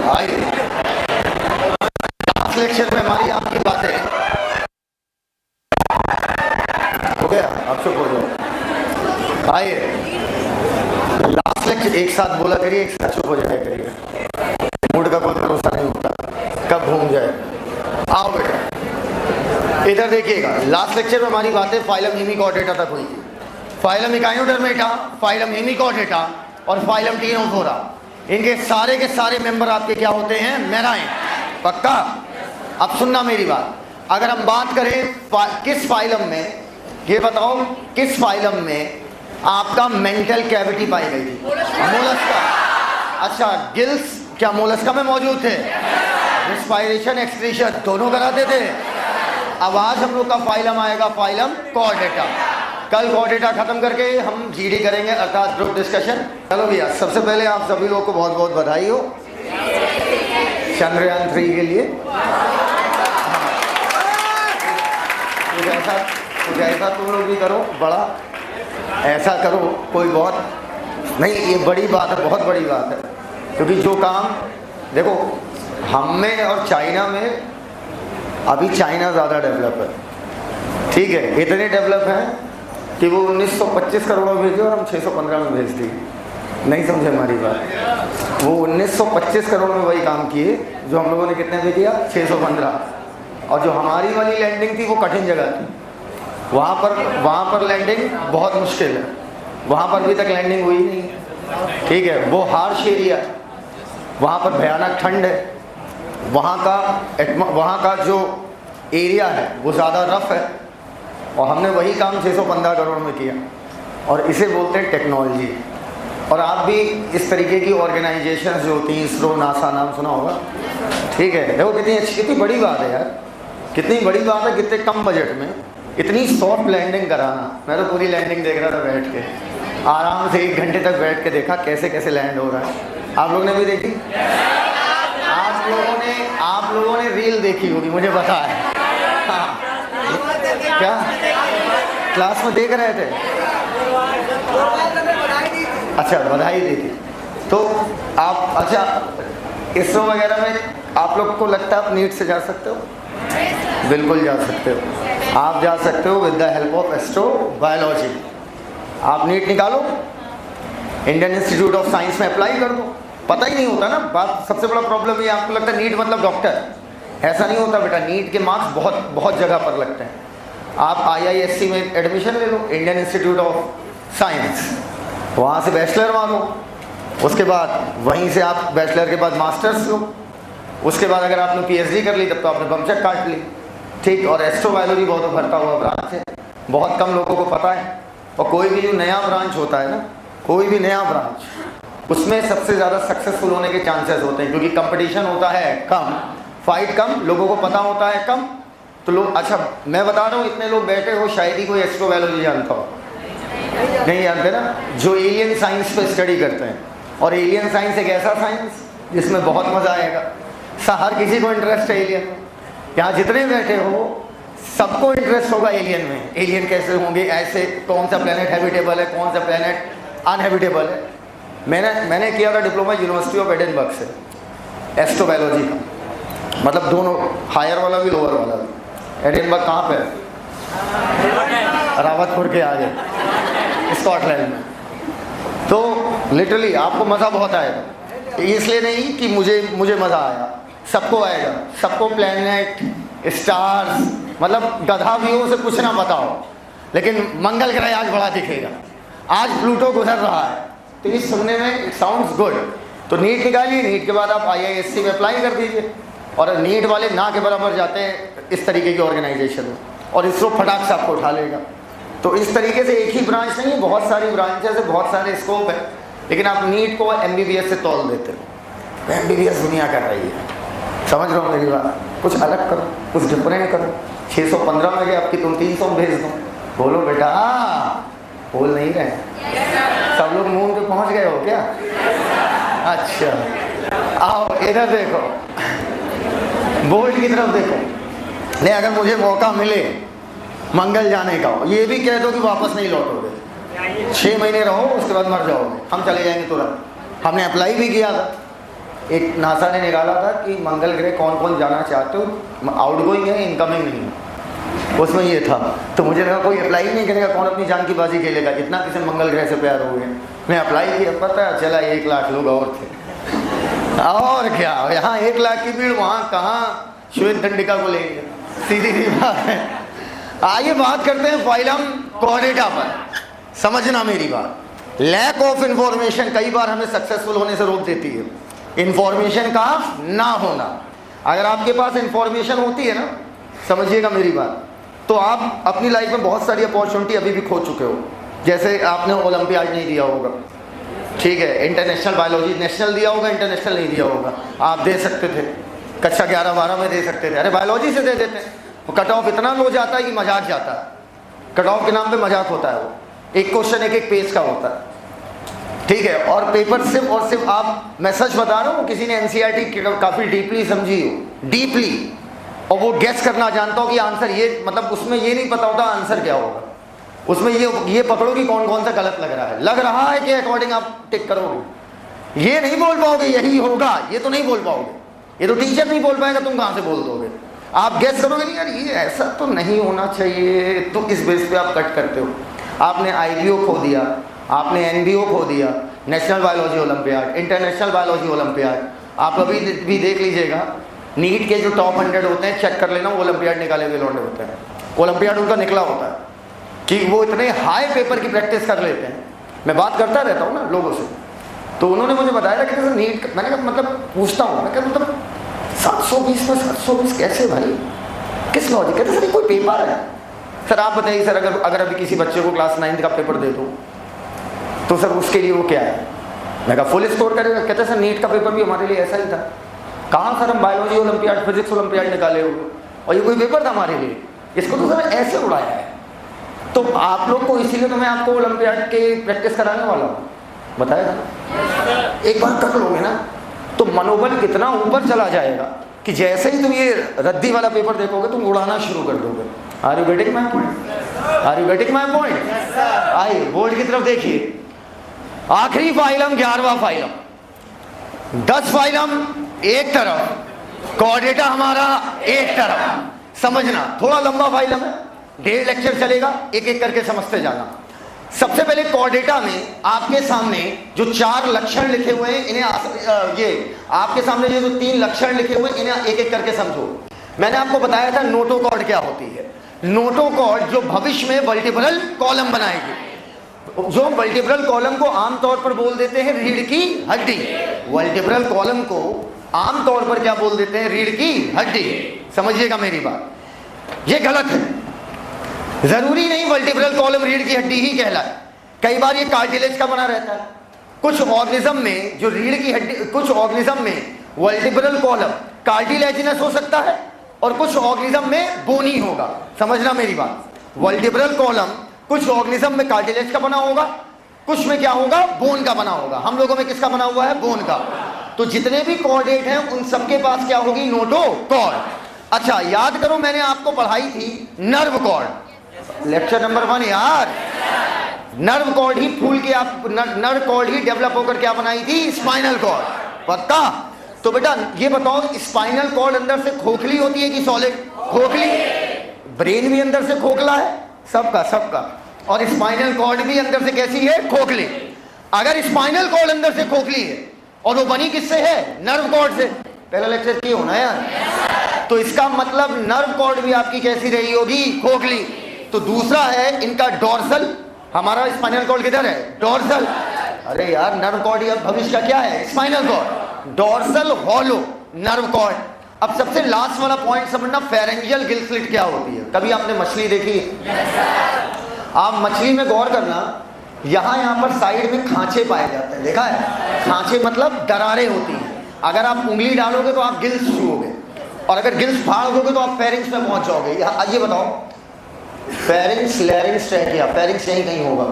आइए, last lecture में हमारी आपकी बातें हो गया, आप चुप हो जाओ। आइए, लास्ट लेक्चर एक साथ बोला करिए, एक साथ चुप हो जाया करिए। मूड का कोई भरोसा नहीं होता, कब घूम जाए। आओ बेटा, इधर देखिएगा। लास्ट लेक्चर में हमारी बातें फाइलम हेमिकॉर्डेटा तक हुई थी। फाइलम इकाइनोडर्मेटा, फाइलम हेमिकॉर्डेटा और फाइलम टिनोफोरा, इनके सारे के सारे मेंबर आपके क्या होते हैं? मेराइन। पक्का? अब सुनना मेरी बात। अगर हम बात करें किस फाइलम में, ये बताओ किस फाइलम में आपका मेंटल कैविटी पाई गई थी? मोलस्का। अच्छा, गिल्स क्या मोलस्का में मौजूद थे? रेस्पिरेशन एक्सक्रीशन दोनों कराते थे। अब आज हम लोग का फाइलम आएगा फाइलम कॉर्डेटा। कल कॉर्डेटा खत्म करके हम जीडी करेंगे, अर्थात ग्रुप डिस्कशन। चलो भैया, सबसे पहले आप सभी लोगों को बहुत बहुत बधाई हो चंद्रयान 3 के लिए। कुछ ऐसा तुम लोग भी करो, बड़ा ऐसा करो, कोई बहुत नहीं, ये बड़ी बात है, बहुत बड़ी बात है। क्योंकि जो काम देखो हम में और चाइना में, अभी चाइना ज़्यादा डेवलप है, ठीक है, इतने डेवलप हैं कि वो 1925 करोड़ में भेजे और हम 615 में भेज दिए। नहीं समझे हमारी बात? वो 1925 करोड़ में वही काम किए जो हम लोगों ने कितने में किया? 615। और जो हमारी वाली लैंडिंग थी वो कठिन जगह थी, वहाँ पर लैंडिंग बहुत मुश्किल है, वहाँ पर अभी तक लैंडिंग हुई नहीं, ठीक है। वो हार्श एरिया, वहाँ पर भयानक ठंड है, वहाँ का जो एरिया है वो ज़्यादा रफ है, और हमने वही काम 615 करोड़ में किया, और इसे बोलते हैं टेक्नोलॉजी। और आप भी इस तरीके की ऑर्गेनाइजेशन जो होती हैं, इसरो, नासा, नाम सुना होगा, ठीक है। देखो कितनी अच्छी, कितनी बड़ी बात है यार, कितनी बड़ी बात है, कितने कम बजट में इतनी सॉफ्ट लैंडिंग कराना। मैं तो पूरी लैंडिंग देख रहा था बैठ के, आराम से 1 घंटे तक बैठ के देखा कैसे कैसे लैंड हो रहा है। आप लोगों ने भी देखी? आप लोगों ने रील देखी होगी, मुझे पता है। हाँ, क्या क्लास में देख रहे थे? अच्छा, बधाई दी थी तो आप। अच्छा, इसरो वगैरह में आप लोग को लगता है आप नीट से जा सकते हो? बिल्कुल जा सकते हो, आप जा सकते हो with the help of astrobiology. आप नीट निकालो, इंडियन इंस्टीट्यूट ऑफ साइंस में अप्लाई कर दो। पता ही नहीं होता ना बात, सबसे बड़ा प्रॉब्लम ये, आपको लगता है नीट मतलब डॉक्टर, ऐसा नहीं होता बेटा। नीट के मार्क्स बहुत बहुत जगह पर लगते हैं। आप IISc में एडमिशन ले लो, इंडियन इंस्टीट्यूट ऑफ साइंस, वहाँ से बैचलर मारो, उसके बाद वहीं से आप बैचलर के बाद मास्टर्स लो, उसके बाद अगर आपने PhD कर ली तब तो आपने बमचक काट ली, ठीक। और एस्ट्रोबायोलॉजी बहुत उभरता हुआ ब्रांच है, बहुत कम लोगों को पता है। और कोई भी जो नया ब्रांच होता है ना, कोई भी नया ब्रांच, उसमें सबसे ज़्यादा सक्सेसफुल होने के चांसेस होते हैं, क्योंकि कंपटीशन होता है कम, फाइट कम, लोगों को पता होता है कम, तो लोग। अच्छा, मैं बता रहा हूँ, इतने लोग बैठे हो, शायद ही कोई एस्ट्रोबायोलॉजी जानता हो, नहीं जानते ना, जो एलियन साइंस पे स्टडी करते हैं। और एलियन साइंस एक ऐसा साइंस जिसमें बहुत मज़ा आएगा, हर किसी को इंटरेस्ट है एलियन में। यहाँ जितने बैठे हो सबको इंटरेस्ट होगा एलियन में, एलियन कैसे होंगे, ऐसे कौन सा प्लेनेट हैबिटेबल है, कौन सा प्लेनेट अनहैबिटेबल है। मैंने किया था डिप्लोमा यूनिवर्सिटी ऑफ एडिनबर्ग से एस्ट्रोबायोलॉजी का, मतलब दोनों, हायर वाला भी लोअर वाला भी। एडिनबर्ग कहाँ पे है? रावतपुर के आगे, स्कॉटलैंड में। तो लिटरली आपको मज़ा बहुत आएगा, इसलिए नहीं कि मुझे मज़ा आया, सबको आएगा, सबको प्लैनेट, स्टार्स, मतलब गधा भी हो, उसे कुछ ना पता हो, लेकिन मंगल ग्रह आज बड़ा दिखेगा, आज प्लूटो गुजर रहा है, तो ये सुनने में साउंड्स गुड। तो नीट निकालिए, नीट के बाद आप IISc में अप्लाई कर दीजिए, और नीट वाले ना के बराबर जाते हैं इस तरीके की ऑर्गेनाइजेशन में, और इसरो फटाक से आपको उठा लेगा। तो इस तरीके से एक ही ब्रांच नहीं, बहुत सारी ब्रांचेस है, बहुत सारे स्कोप है, लेकिन आप नीट को MBBS से तोल देते हो। MBBS दुनिया कर रही है, समझ रहे हो मेरी बात? कुछ अलग करो, कुछ डिफरेंट करो। 615 में गए, आपकी तुम 300 में भेज दो। बोलो बेटा, बोल नहीं रहे? सब लोग मून पे पहुंच गए हो क्या? अच्छा, आओ इधर देखो, बोर्ड की तरफ देखो। नहीं, अगर मुझे मौका मिले मंगल जाने का, ये भी कह दो कि वापस नहीं लौटोगे, 6 महीने रहो उसके बाद मर जाओगे, हम चले जाएंगे तुरंत। हमने अप्लाई भी किया था, एक नासा ने निकाला था कि मंगल ग्रह कौन कौन जाना चाहते हो, आउटगोइंग है, इनकमिंग नहीं है, उसमें ये था। तो मुझे लगा कोई अप्लाई नहीं करेगा, कौन अपनी जान की बाजी खेलेगा, इतना किसी मंगल ग्रह से प्यार हो गया। मैं अप्लाई किया, पता चला 1 लाख लोग और थे। और क्या, यहाँ 1 लाख की भीड़, वहाँ कहाँ श्वेत दंडिका को लेंगे, सीधी सी बात है। आइए बात करते हैं फाइलम कॉर्डेटा पर। समझना मेरी बात, लैक ऑफ इंफॉर्मेशन कई बार हमें सक्सेसफुल होने से रोक देती है, इंफॉर्मेशन का ना होना। अगर आपके पास इंफॉर्मेशन होती है ना, समझिएगा मेरी बात, तो आप अपनी लाइफ में बहुत सारी अपॉर्चुनिटी अभी भी खो चुके हो। जैसे आपने ओलंपियाड नहीं दिया होगा, ठीक है, इंटरनेशनल बायोलॉजी नेशनल दिया होगा, इंटरनेशनल नहीं दिया होगा, आप दे सकते थे, कक्षा 11-12 में दे सकते थे, अरे बायोलॉजी से दे देते। वो कट ऑफ इतना लो जाता है कि मजाक जाता है, कट ऑफ के नाम पे मजाक होता है। वो एक क्वेश्चन एक पेज का होता है, ठीक है, और पेपर सिर्फ और सिर्फ आप, मैं सच बता रहा हूँ, किसी ने एनसीईआरटी काफ़ी डीपली समझी हो, डीपली, और वो गेस करना जानता हो कि आंसर ये, मतलब उसमें ये नहीं पता होता आंसर क्या होगा, उसमें ये पकड़ो कि कौन कौन सा गलत लग रहा है कि अकॉर्डिंग आप टिक करोगे। ये नहीं बोल पाओगे यही होगा, ये तो नहीं बोल पाओगे, ये तो टीचर नहीं बोल पाएगा, तुम कहाँ से बोल दोगे। आप गेस करोगे नहीं यार ये ऐसा तो नहीं होना चाहिए, तो इस बेस पे आप कट करते हो। आपने आईबीओ खो दिया, आपने एनबीओ खो दिया, national biology olympiad, international biology olympiad. आप अभी भी देख लीजिएगा, नीट के जो टॉप 100 होते हैं, चेक कर लेना, वो ओलंपियाड निकाले हुए लौंडे होते हैं, ओलंपियाड उनका निकला होता है कि वो इतने हाई पेपर की प्रैक्टिस कर लेते हैं। मैं बात करता रहता हूँ ना लोगों से, तो उन्होंने मुझे बताया था कि जैसे नीट, मैंने कहा मतलब पूछता हूँ, मैं क्या मतलब 720 में 720 कैसे भाई, किस लॉजिक, कहते सर कोई पेपर है। सर आप बताइए सर, अगर अभी किसी बच्चे को क्लास 9 का पेपर दे दूँ तो सर उसके लिए वो क्या है, मैं कहा फुल स्कोर करेगा। कहते सर नीट का पेपर भी हमारे लिए ऐसा ही था। कहाँ सर हम बायोलॉजी ओलंपियाड, फिजिक्स ओलंपियाड निकाले हुए, और ये कोई पेपर था हमारे लिए, इसको तो सर ऐसे उड़ाया है। तो आप लोग को इसीलिए तो मैं आपको ओलंपियाड के प्रैक्टिस कराने वाला हूँ, बताया था। एक बार कर लोगे ना तो मनोबल कितना ऊपर चला जाएगा कि जैसे ही तुम ये रद्दी वाला पेपर देखोगे तुम उड़ाना शुरू कर दोगे। Are you getting my point? Are you getting my point? आइए बोर्ड की तरफ देखिए, आखिरी फाइलम 11वां फाइलम, 10 फाइलम एक तरफ, कॉर्डेटा हमारा एक तरफ। समझना, थोड़ा लंबा फाइलम है, 1.5 लेक्चर चलेगा, एक एक करके समझते जाना। सबसे पहले कॉर्डेटा में आपके सामने जो 4 लक्षण लिखे हुए हैं, इन्हें ये आपके सामने जो 3 लक्षण लिखे हुए हैं, इन्हें एक एक करके समझो। मैंने आपको बताया था नोटोकॉर्ड क्या होती है। नोटोकॉर्ड जो भविष्य में वर्टिब्रल कॉलम बनाएगी, जो वर्टिब्रल कॉलम को आमतौर पर बोल देते हैं रीढ़ की हड्डी, वर्टिब्रल कॉलम को आमतौर पर क्या बोल देते हैं, रीढ़ की हड्डी। समझिएगा मेरी बात, ये गलत है। जरूरी नहीं वर्टिब्रल कॉलम रीढ़ की हड्डी ही कहलाए, कई बार ये कार्टिलेज का बना रहता है। कुछ ऑर्गेनिज्म में जो रीढ़ की हड्डी, कुछ ऑर्गेनिज्म में वर्टिब्रल कॉलम कार्टिलेजिनस हो सकता है और कुछ ऑर्गेनिज्म में बोनी होगा। समझना मेरी बात, वर्टिब्रल कॉलम कुछ ऑर्गेनिज्म में कार्टिलेज का बना होगा, कुछ में क्या होगा, बोन का बना होगा। हम लोगों में किसका बना हुआ है, बोन का। तो जितने भी कॉर्डेट हैं उन सबके पास क्या होगी, नोटोकॉर्ड। अच्छा याद करो, मैंने आपको पढ़ाई थी नर्व कॉर्ड, लेक्चर नंबर 1 यार। नर्व कॉर्ड ही फूल के आप नर्व कॉर्ड ही डेवलप होकर क्या बनाई थी, स्पाइनल कॉर्ड, पक्का। तो बेटा ये बताओ, स्पाइनल कॉर्ड अंदर से खोखली होती है कि सॉलिड? खोखली। ब्रेन भी अंदर से खोखला है, सबका, और स्पाइनल कॉर्ड भी अंदर से कैसी है, खोखली। अगर स्पाइनल कॉर्ड अंदर से खोखली है और वो बनी किससे है, नर्व कॉर्ड से, पहला लेक्चर किए होना यार। तो इसका मतलब नर्व कॉर्ड भी आपकी कैसी रही होगी, खोखली। तो दूसरा है इनका डोर्सल, हमारा स्पाइनल कॉर्ड किधर है, डोर्सल। अरे यार नर्व कॉर्ड या भविष्य का क्या है, spinal cord, dorsal hollow nerve cord. अब सबसे लास्ट वाला पॉइंट समझना, फेरेंजियल गिल स्लिट क्या होती है। कभी आपने मछली देखी? आप मछली में गौर करना, यहाँ पर साइड में खांचे पाए जाते हैं, देखा है? खांचे मतलब दरारें होती हैं। अगर आप उंगली डालोगे तो आप गिल्स छूओगे, और अगर गिल्स फाड़ दोगे तो आप फेरिंग्स में पहुंच जाओगे। ये बताओ, फेरिंग्स, लैरिंग्स, ट्रैकिया, फेरिंग्स यहीं कहीं होगा।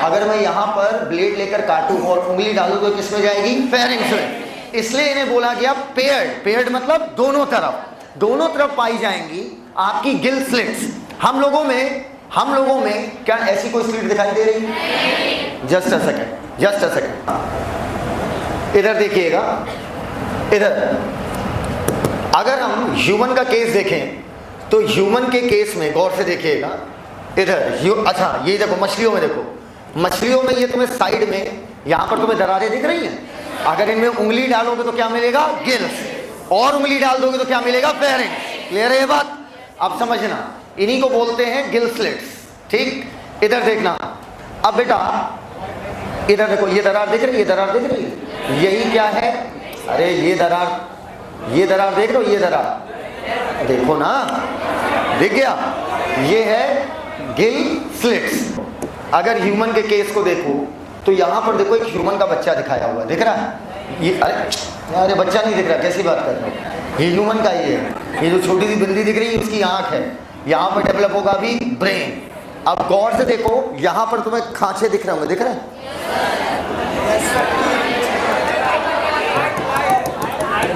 अगर मैं यहाँ पर ब्लेड लेकर काटूं और उंगली डालूं तो किस में जाएगी, फेरिंग्स में। इसलिए इन्हें बोला गया पेयर्ड। पेयर्ड मतलब दोनों तरफ पाई जाएंगी आपकी गिल स्लिट्स। हम लोगों में क्या ऐसी कोई स्लिट दिखाई दे रही? जस्ट अ सेकेंड, इधर देखिएगा, इधर अगर हम ह्यूमन का केस देखें तो ह्यूमन के केस में गौर से देखिएगा, इधर अच्छा ये देखो मछलियों में, देखो मछलियों में ये तुम्हें साइड में यहाँ पर तुम्हें दरारें दिख रही हैं। अगर इनमें उंगली डालोगे तो क्या मिलेगा? गिल्स, और उंगली डाल दोगे तो क्या मिलेगा? फेरेंक्स। क्लियर है ये बात? अब समझना, इन्हीं को बोलते हैं गिल स्लिट्स। ठीक, इधर देखना। अब बेटा इधर देखो, ये दरार दिख रही है, ये दरार दिख रही है, यही क्या है? अरे ये दरार देख रहे हो, ये दरार देखो ना, दिख गया? ये है गिल स्लिट्स। अगर ह्यूमन के केस को देखो तो यहाँ पर देखो एक ह्यूमन का बच्चा दिखाया हुआ दिख रहा है। ये अरे बच्चा नहीं दिख रहा, कैसी बात कर रहे हो? ये ह्यूमन का ही है। ये जो छोटी सी बिंदी दिख रही है उसकी आँख है, यहाँ पर डेवलप होगा अभी ब्रेन। अब गौर से देखो, यहाँ पर तुम्हें खांचे दिख रहे होंगे, दिख रहे हैं?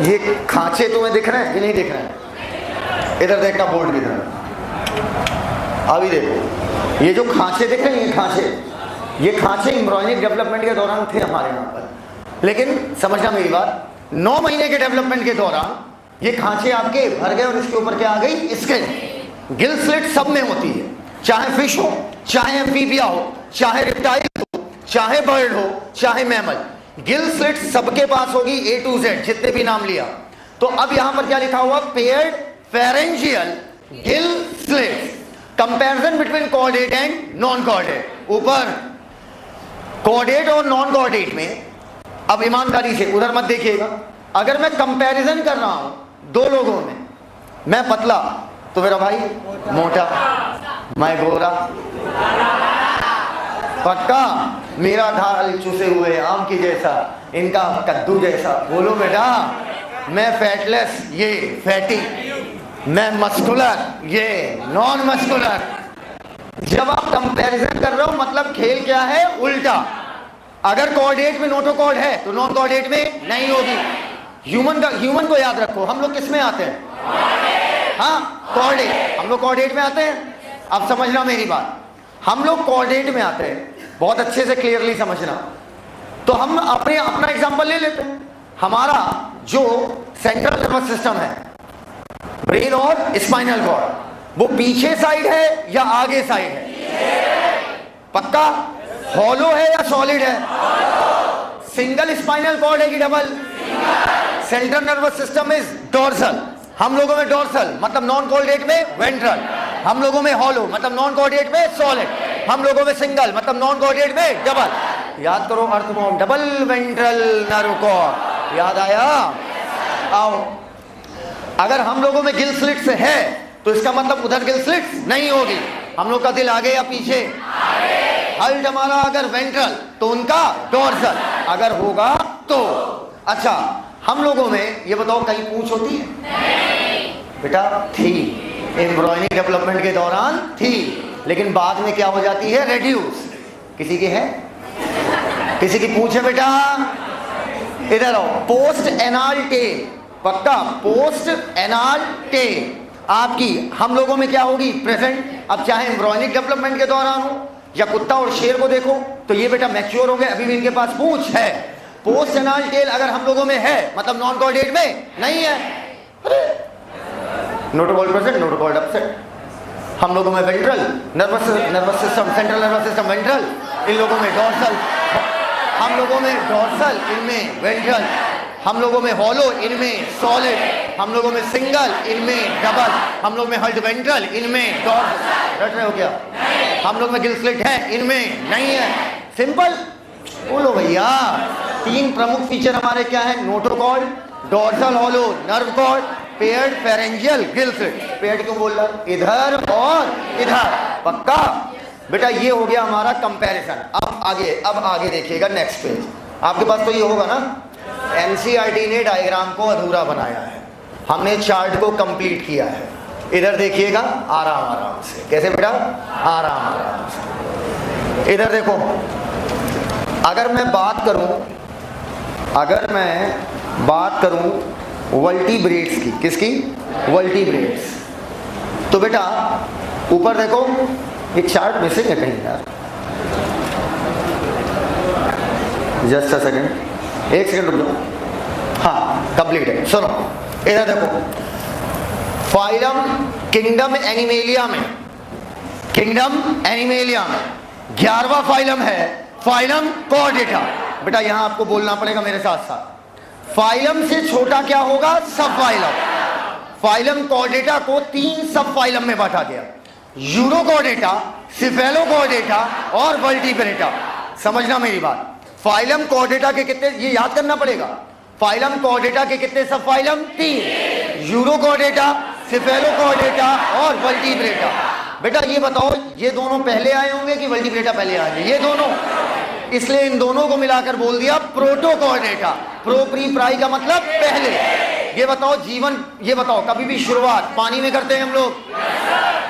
ये खांचे तुम्हें दिख रहे हैं कि नहीं दिख रहे हैं? इधर देखना बोर्ड की तरफ, अभी देखो ये जो खांचे दिख रहे हैं, ये खांचे एम्ब्रियोनिक डेवलपमेंट के दौरान थे हमारे यहाँ पर। लेकिन समझना मेरी बात, 9 महीने के डेवलपमेंट के दौरान ये खांचे आपके भर गए और इसके ऊपर क्या आ गई? स्किन। गिल स्लिट सब में होती है, चाहे फिश हो, चाहे एम्फीबिया हो, चाहे रिप्टाइल हो, चाहे बर्ड हो, चाहे मैमल, गिल स्लिट सबके पास होगी A to Z, जितने भी नाम लिया। तो अब यहां पर क्या लिखा हुआ? Paired pharyngeal gill slit, comparison between chordate and non chordate. ऊपर कॉर्डेट और नॉन कॉर्डेट में, अब ईमानदारी से उधर मत देखिएगा, अगर मैं कंपैरिजन कर रहा हूं दो लोगों में, मैं पतला तो मेरा भाई मोटा, मैं गोरा, पक्का मेरा ढाल चूसे हुए आम की जैसा, इनका कद्दू जैसा। बोलो बेटा, मैं फैटलेस, ये फैटी, मैं मस्कुलर, ये नॉन मस्कुलर। जब आप कंपैरिजन कर रहे हो मतलब खेल क्या है? उल्टा। अगर कोऑर्डिनेट में नोटोकॉर्ड है तो नॉन कोऑर्डिनेट में नहीं होगी। ह्यूमन को याद रखो, हम लोग किस में आते हैं? हाँ, कोऑर्डिनेट। हम लोग कोऑर्डिनेट में आते हैं। अब समझना मेरी बात, हम लोग कोऑर्डिनेट में आते हैं, बहुत अच्छे से क्लियरली समझना। तो हम अपना एग्जांपल ले लेते हैं। हमारा जो सेंट्रल नर्वस सिस्टम है, ब्रेन और स्पाइनल कॉर्ड, वो पीछे साइड है या आगे साइड है? पक्का? हॉलो है या सॉलिड है? सिंगल स्पाइनल कॉर्ड है कि double? Central nervous system is dorsal. हम लोगों में डोर्सल मतलब नॉन कोऑर्डिनेट में वेंट्रल, हम लोगों में हॉलो मतलब नॉन कोऑर्डिनेट में सॉलिड, हम लोगों में सिंगल मतलब नॉन कोऑर्डिनेट में डबल। याद करो अर्थमोम, डबल वेंट्रल नर्व कॉर्ड। याद आया? आओ, अगर हम लोगों में गिल स्लिट्स है तो इसका मतलब उधर गिल स्लिट्स नहीं होगी। हम लोग का दिल आगे या पीछे? हल्ट हमारा अगर वेंट्रल तो उनका डोर्सल, अगर होगा तो। अच्छा, हम लोगों में ये बताओ कहीं पूंछ होती है? नहीं बेटा, थी एम्ब्रियोनिक डेवलपमेंट के दौरान थी, लेकिन बाद में क्या हो जाती है? रेड्यूस। किसी की है? किसी की पूंछ है बेटा? इधर आओ। पोस्ट एनाल टेल, पक्का पोस्ट एनाल टेल आपकी हम लोगों में क्या होगी? प्रेजेंट। अब चाहे एम्ब्रियोनिक डेवलपमेंट के दौरान हो या कुत्ता और शेर को देखो तो ये बेटा मैच्योर हो गए, अभी भी इनके पास पूंछ है। पोस्ट एनाल टेल अगर हम लोगों में है मतलब नॉन कोऑर्डिनेट में नहीं है। Notochord present, notochord absent. हम लोगों में ventral nervous system, central nervous system ventral, इन लोगों में डोर्सल, हम लोगों में डोर्सल, इनमें वेंट्रल, हम लोगों में हॉलो, इनमें सॉलिड, हम लोगों में सिंगल, इनमें डबल, हम लोग में हल्ट वेंट्रल, इनमें डोर्सल। रट रहे हो क्या? हम लोग में गिल स्लिट है, इनमें नहीं है। सिंपल बोलो भैया। 3 प्रमुख फीचर हमारे क्या है? Notochord, dorsal hollow nerve cord, paired pharyngeal gill slit. Paired क्यों बोल रहा? इधर और इधर। पक्का बेटा, ये हो गया हमारा कंपैरिजन। अब आगे देखिएगा नेक्स्ट पेज। आपके पास तो ये होगा ना, एनसीईआरटी ने डायग्राम को अधूरा बनाया है, हमने चार्ट को कंप्लीट किया है। इधर देखिएगा आराम से। कैसे बेटा? आराम से। इधर देखो, अगर मैं बात करूं वर्टिब्रेट्स की, किसकी? वर्टिब्रेट्स। तो बेटा ऊपर देखो, एक चार्ट मिसिंग है कहीं यार, जस्ट अ सेकंड, एक सेकंड रुक जाओ। हाँ, कंप्लीट है। सुनो इधर देखो, फाइलम किंगडम एनिमेलिया में, किंगडम एनिमेलिया में 11वां फाइलम है फाइलम कॉर्डेटा। बेटा यहां आपको बोलना पड़ेगा मेरे साथ साथ। फाइलम से छोटा क्या होगा? सब फाइलम। फाइलम कॉर्डेटा को 3 सब फाइलम में बांटा गया, यूरोकॉर्डेटा, सिफेलोकॉर्डेटा और वर्टिब्रेटा। समझना मेरी बात, फाइलम कॉर्डेटा के कितने, ये याद करना पड़ेगा, फाइलम कॉर्डेटा के कितने सब फाइलम? 3, यूरोकॉर्डेटा, सिफेलोकॉर्डेटा और वर्टिब्रेटा। बेटा ये बताओ, ये दोनों पहले आए होंगे कि वर्टिब्रेटा पहले आए? ये दोनों, इसलिए इन दोनों को मिलाकर बोल दिया प्रोटोकॉर्डेटा। प्रो प्री प्राई का मतलब पहले। ये बताओ जीवन, ये बताओ कभी भी शुरुआत पानी में करते हैं हम लोग?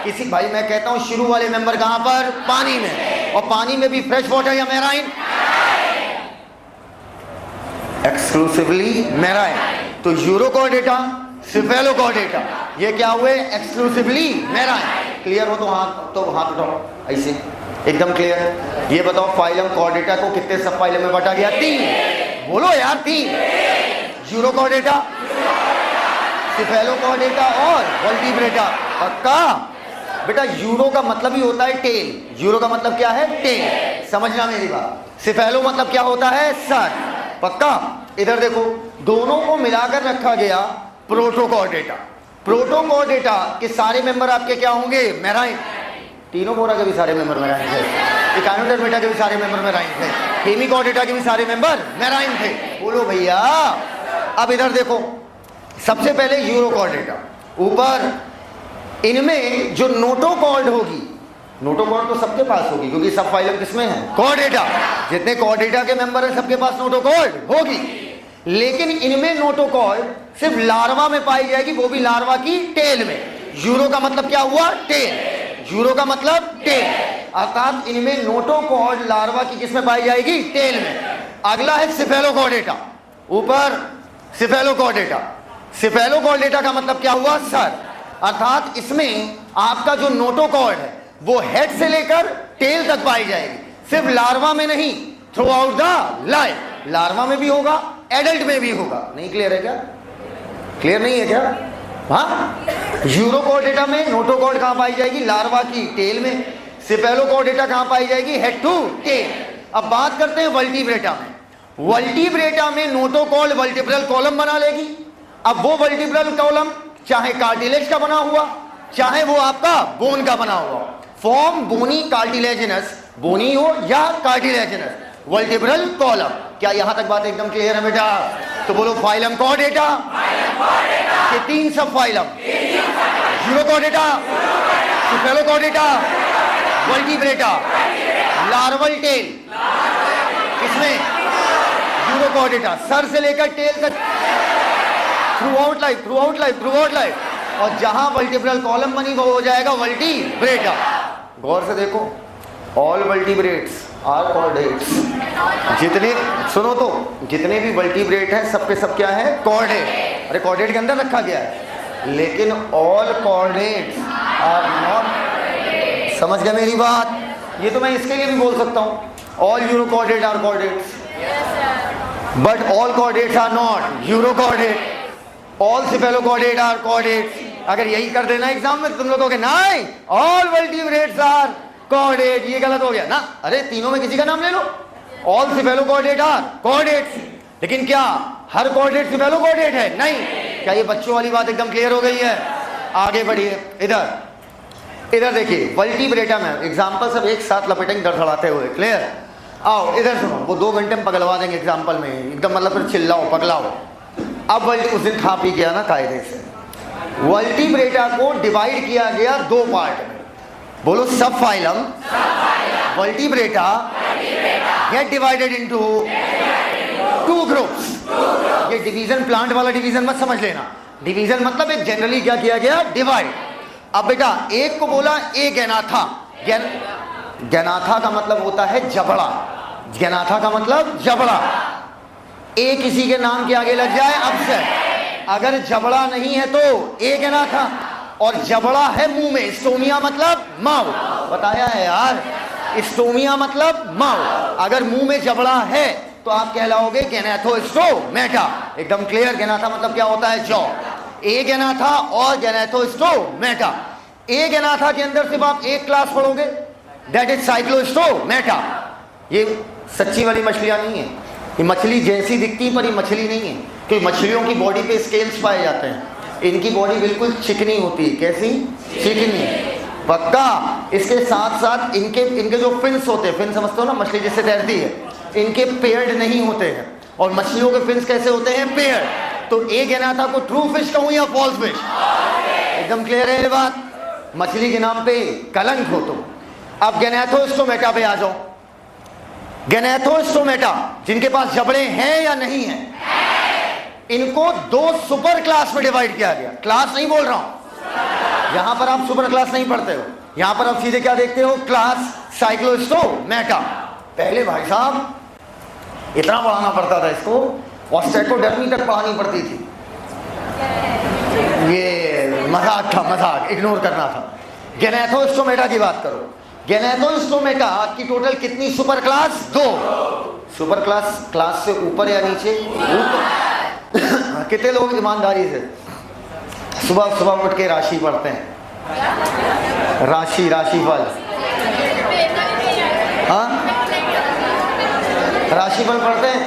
किसी, भाई मैं कहता हूं शुरू वाले मेंबर कहां पर? पानी में। और पानी में भी फ्रेश वाटर या मैराइन? Exclusively marine. तो यूरोकॉर्डेटा, सिफेलोकॉर्डेटा, ये क्या हुए? Exclusively marine. क्लियर हो तो हाथ उठाओ, ऐसे एकदम क्लियर। ये बताओ फाइलम कॉर्डेटा को कितने सब फाइलम में बांटा गया? 3। बोलो यार 3। यूरोकॉर्डेटा, सिफेलोकॉर्डेटा और वर्टिब्रेटा। पक्का? बेटा यूरो का मतलब ही होता है टेल। यूरो का मतलब क्या है? टेल। समझना मेरी बात। सिफेलो मतलब क्या होता है? सर। पक्का? इधर देखो, दोनों को मिलाकर रखा गया प्रोटोकॉर्डेटा। प्रोटोकॉर्डेटा के सारे मेंबर आपके क्या होंगे? मैराइन। तीनों बोरा के भी सारे मेंबर मैराइन थे, इकानोडर्मेटा के भी सारे मेंबर मैराइन थे, हेमिकॉर्डेटा के भी सारे मेंबर मैराइन थे। बोलो भैया। अब इधर देखो, सबसे पहले यूरोकॉर्डेटा, ऊपर इनमें जो नोटोकॉर्ड होगी, नोटोकॉर्ड तो सबके पास होगी क्योंकि सब फाइलम किसमें है? कॉर्डेटा। जितने कॉर्डेटा के मेंबर हैं सबके पास नोटोकॉर्ड होगी, लेकिन इनमें नोटोकॉर्ड सिर्फ लार्वा में पाई जाएगी, वो भी लार्वा की टेल में। यूरो का मतलब क्या हुआ? टेल। यूरो का मतलब टेल, अर्थात इनमें नोटोकॉर्ड लार्वा की किसमें पाई जाएगी? टेल में। अगला है सिफेलोकॉर्डेटा, ऊपर सिफेलोकॉर्डेटा। सिफेलोकॉर्डेटा का मतलब क्या हुआ? सर। अर्थात इसमें आपका जो नोटोकॉर्ड है वो हेड से लेकर टेल तक पाई जाएगी, सिर्फ लार्वा में नहीं, through out the life. Larva में भी होगा, एडल्ट में भी होगा। नहीं क्लियर है क्या? क्लियर नहीं है क्या? हाँ, यूरोकॉर्डेटा में नोटोकॉर्ड कहां पाई जाएगी? लार्वा की टेल में। सिफेलोकॉर्डेटा कहां पाई जाएगी? Head to tail. अब बात करते हैं वर्टिब्रेटा में। वर्टिब्रेटा में नोटोकॉर्ड वर्टिब्रल कॉलम बना लेगी। अब वो वर्टिब्रल कॉलम चाहे कार्टिलेज का बना हुआ, चाहे वो आपका बोन का बना हुआ, फॉर्म बोनी कार्टिलेजिनस, बोनी हो या कार्टिलेजिनस, वर्टिब्रल कॉलम। क्या यहां तक बात एकदम क्लियर है बेटा? तो बोलो फाइलम कॉर्डेटा के 3 सब phylum, urochordata, cephalochordata, vertebrata, larval tail किसमें? यूरोकॉर्डेटा, सर से लेकर टेल तक, through out life, through out life, through out life. और जहां वर्टिब्रल कॉलम बनी वो हो जाएगा वर्टिब्रेटा। गौर से देखो, ऑल वर्टिब्रेट्स आर कॉर्डेट्स। जितने, सुनो तो, जितने भी वर्टिब्रेट हैं सबके सब क्या है? कॉर्डेट। अरे कॉर्डेट के अंदर रखा गया है, लेकिन ऑल कॉर्डेट्स आर नॉट। समझ गए मेरी बात? ये तो मैं इसके लिए भी बोल सकता हूँ, all urochordate are chordates, but all chordates are not urochordate. All cephalochordate are chordates. अगर यही कर देना एग्जाम में तो तुम लोग कहोगे नहीं, ऑल वर्टिब्रेट्स आर कॉर्डेट। ये गलत हो गया ना? अरे तीनों में किसी का नाम ले लो, ऑल सिफेलोकॉर्डेट आर कॉर्डेट्स। लेकिन क्या हर कॉर्डेट सिफेलोकॉर्डेट है? नहीं। क्या ये बच्चों वाली बात एकदम क्लियर हो गई है? आगे बढ़िए। इधर देखिए, वर्टिब्रेटा में एग्जाम्पल सब एक साथ लपेटेंगे धड़धड़ाते हुए। क्लियर? आओ इधर सुनो, वो 2 घंटे में पगलवा देंगे एग्जाम्पल में एकदम, मतलब फिर चिल्लाओ पगलाओ। अब उस दिन खा पी गया ना कायदे से। वर्टिब्रेटा को डिवाइड किया गया 2 पार्ट में। बोलो सब phylum vertebrata gate divided into 2 groups. ये डिवीजन प्लांट वाला डिवीजन मत समझ लेना। डिवीजन मतलब एक जनरली क्या किया गया? डिवाइड। अब बेटा एक को बोला ए गैनाथा। गैनाथा का मतलब होता है जबड़ा। गैनाथा का मतलब जबड़ा। ए किसी के नाम के आगे लग जाए अपसेट। अगर जबड़ा नहीं है तो ए गैनाथा, और जबड़ा है मुंह में, स्टोमिया मतलब माउथ। बताया है यार, स्टोमिया मतलब माउथ। अगर मुंह में जबड़ा है तो आप कहलाओगे गैनाथोस्टोमेटा। एकदम क्लियर। गैनाथा मतलब क्या होता है? जॉ। ए गैनाथा और गैनाथोस्टोमेटा। ए गैनाथा के अंदर सिर्फ आप एक क्लास पढ़ोगे, दैट इज साइक्लोस्टोमेटा। ये सच्ची वाली मछलियां नहीं है, ये मछली जैसी दिखती पर ये मछली नहीं है, क्योंकि मछलियों की बॉडी पे स्केल्स पाए जाते हैं, इनकी बॉडी बिल्कुल चिकनी होती है। कैसी? चिकनी। पक्का। इसके साथ साथ इनके जो फिन्स होते हैं, फिन समझते हो ना, मछली जिससे तैरती है, इनके पेयर्ड नहीं होते हैं, और मछलियों के फिन्स कैसे होते हैं? पेयर्ड। तो ए गैनाथा को ट्रू फिश कहूं या फॉल्स फिश? एकदम क्लियर है ये बात। मछली के नाम पे कलंक हो तुम। अब गैनाथोस्टोमेटा पे आ जाओ। गैनाथोस्टोमेटा जिनके पास जबड़े हैं या नहीं है, इनको दो सुपर क्लास में डिवाइड किया गया। क्लास नहीं बोल रहा हूं, यहां पर आप सुपर क्लास नहीं पढ़ते हो, यहां पर आप सीधे क्या देखते हो? Class Cyclostomata. पहले भाई साहब इतना पढ़ाना पड़ता था इसको, ऑस्टेकोडर्मी तक पढ़ानी पड़ती थी। ये मजाक था, मजाक इग्नोर करना था। गैनाथोस्टोमेटा की बात करो। गैनाथोस्टोमेटा की टोटल कितनी super class? 2 super class. Class से ऊपर या नीचे? ऊपर। कितने लोग ईमानदारी से सुबह सुबह उठ के राशि पढ़ते हैं? राशिफल। हाँ, राशिफल पढ़ते हैं?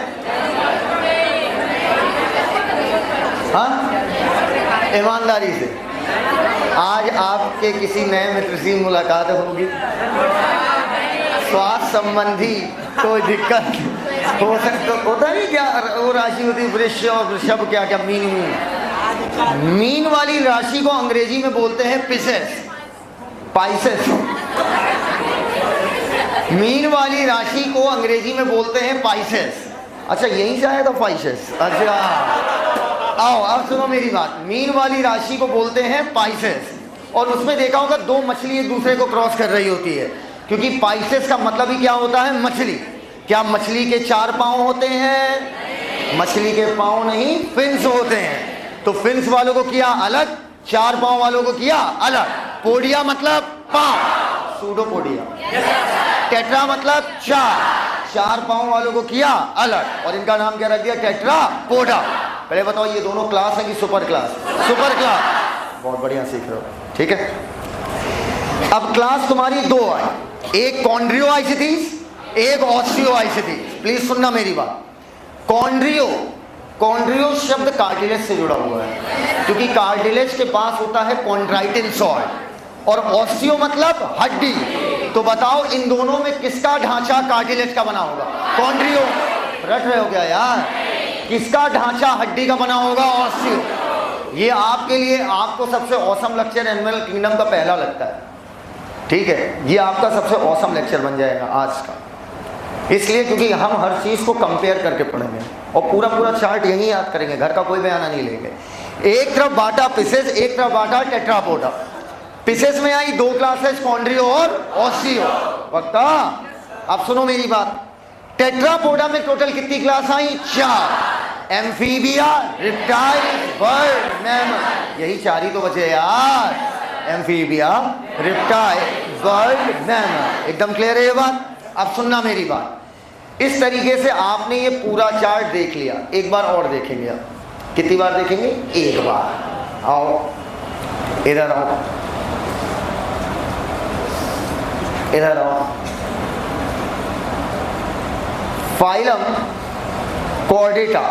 हाँ, ईमानदारी से। आज आपके किसी नए मित्र से मुलाकात होगी, स्वास्थ्य संबंधी कोई दिक्कत हो सकता, होता नहीं क्या? वो राशि होती है वृष और वृषभ, क्या क्या मीन वाली राशि को अंग्रेजी में बोलते हैं पिसेस, पाइसेस। मीन वाली राशि को अंग्रेजी में बोलते हैं पाइसेस। अच्छा, यहीं से आया था पाइसेस? अच्छा, आओ अब सुनो मेरी बात। मीन वाली राशि को बोलते हैं पाइसेस, और उसमें देखा होगा 2 मछली एक दूसरे को क्रॉस कर रही होती है, क्योंकि पाइसेस का मतलब ही क्या होता है? मछली। क्या मछली के 4 पांव होते हैं? मछली के पांव नहीं, फिन्स होते हैं। तो फिन्स वालों को किया अलग, 4 पांव वालों को किया अलग। पोडिया मतलब पांव, सूडोपोडिया। टेट्रा मतलब 4 पांव वालों को किया अलग, और इनका नाम क्या रख दिया? टेट्रापोडा। पहले बताओ, ये दोनों क्लास है कि सुपर क्लास? Super class. बहुत बढ़िया सीख रहे हो, ठीक है। अब क्लास तुम्हारी 2 आई, एक कॉन्ड्रियोआइसिटीज, एक ऑस्टियोआइसिटीज। प्लीज सुनना मेरी बात। कॉन्ड्रियो शब्द कार्टिलेज से जुड़ा हुआ है, क्योंकि कार्टिलेज के पास होता है कॉन्ड्राइटिन सॉल्ट, और ऑस्टियो मतलब हड्डी। तो बताओ इन दोनों में किसका ढांचा कार्टिलेज का बना होगा? कॉन्ड्रियो। रट रहे हो क्या यार? किसका ढांचा हड्डी का बना होगा? ऑस्टियो। ये आपके लिए, आपको सबसे औसम लेक्चर एनिमल किंगडम का पहला लगता है, ठीक है? ये आपका सबसे औसम लेक्चर बन जाएगा आज का, इसलिए क्योंकि हम हर चीज को कंपेयर करके पढ़ेंगे और पूरा चार्ट यही याद करेंगे, घर का कोई बयाना नहीं लेंगे। एक तरफ बांटा पिसेस, एक तरफ बांटा टेट्रापोडा। पिसेस में आई 2 क्लासेस, कॉन्ड्रियो और ऑस्टियो। पक्का? अब सुनो मेरी बात। टेट्रापोडा में टोटल कितनी क्लास आई? 4। Amphibia, reptile, bird, mammal. यही 4 ही तो बचे यार। Amphibia, reptile, bird, mammal. एकदम क्लियर है ये बात? अब सुनना मेरी बात। इस तरीके से आपने ये पूरा चार्ट देख लिया। एक बार और देखेंगे आप। कितनी बार देखेंगे? एक बार। आओ इधर आओ, इधर आओ। फाइलम कॉर्डेटा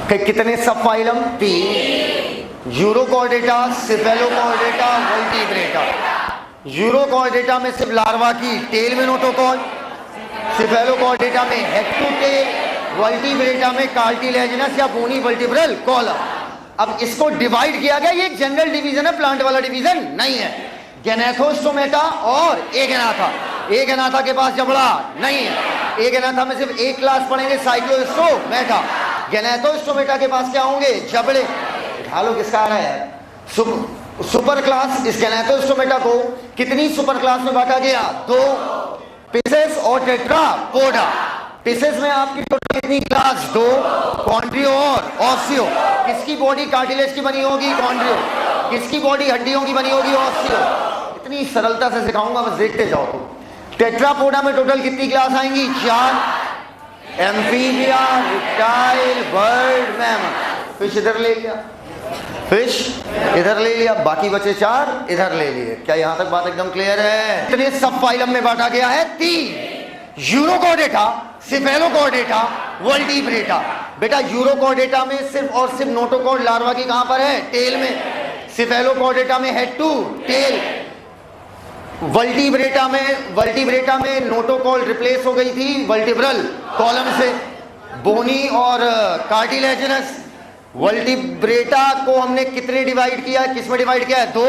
के कितने सब phylum? 3। Urochordata, cephalochordata, vertebrata. Urochordata में सिर्फ लार्वा की टेल में नोटोकॉर्ड, सिफेलोकॉर्डेटा में हेड टू टेल, वर्टिब्रेटा में कार्टिलेजिनस या बोनी वर्टिब्रल कॉलम। अब इसको डिवाइड किया गया, ये एक जनरल डिवीजन है, प्लांट वाला डिवीजन नहीं है। गैनाथोस्टोमेटा और एगेनाथा। एगेनाथा के पास जबड़ा नहीं है। एगेनाथा में सिर्फ एक क्लास पढ़ेंगे, साइक्लोस्टोमेटा। गैनाथोस्टोमेटा के पास क्या होंगे? जबड़े। ढालो किसका आ रहा है? Super class. इस गैनाथोस्टोमेटा को कितनी सुपर क्लास में बांटा गया? 2। पिसेस और टेट्रापोडा। पिसेस में आपकी टोटल कितनी क्लास? 2। कॉन्ड्रियो और ऑस्टियो। किसकी बॉडी कार्टिलेज की बनी होगी? कॉन्ड्रियो। किसकी बॉडी हड्डियों की बनी होगी? ऑस्टियो। इतनी सरलता से सिखाऊंगा, बस देखते जाओ तुम। टेट्रापोडा में टोटल कितनी क्लास आएंगी? 4। Amphibia, reptile, bird, mammal. Fish इधर ले लिया, फिश इधर ले लिया, बाकी बचे 4 इधर ले लिए। क्या यहां तक बात एकदम क्लियर है? इतने सब फाइलम में बांटा गया है 3, यूरोकॉर्डेटा, सिफेलोकॉर्डेटा, वर्टिब्रेटा। बेटा यूरोकॉर्डेटा में सिर्फ और सिर्फ नोटोकॉर्ड लार्वा की कहां पर है? टेल में। सिफेलोकॉर्डेटा में हेड टू टेल। वर्टिब्रेटा में नोटोकॉर्ड रिप्लेस हो गई थी वर्टिब्रल कॉलम से, बोनी और कार्टिलेजिनस। वर्टिब्रेटा को हमने कितने डिवाइड किया? किस में डिवाइड किया है? 2।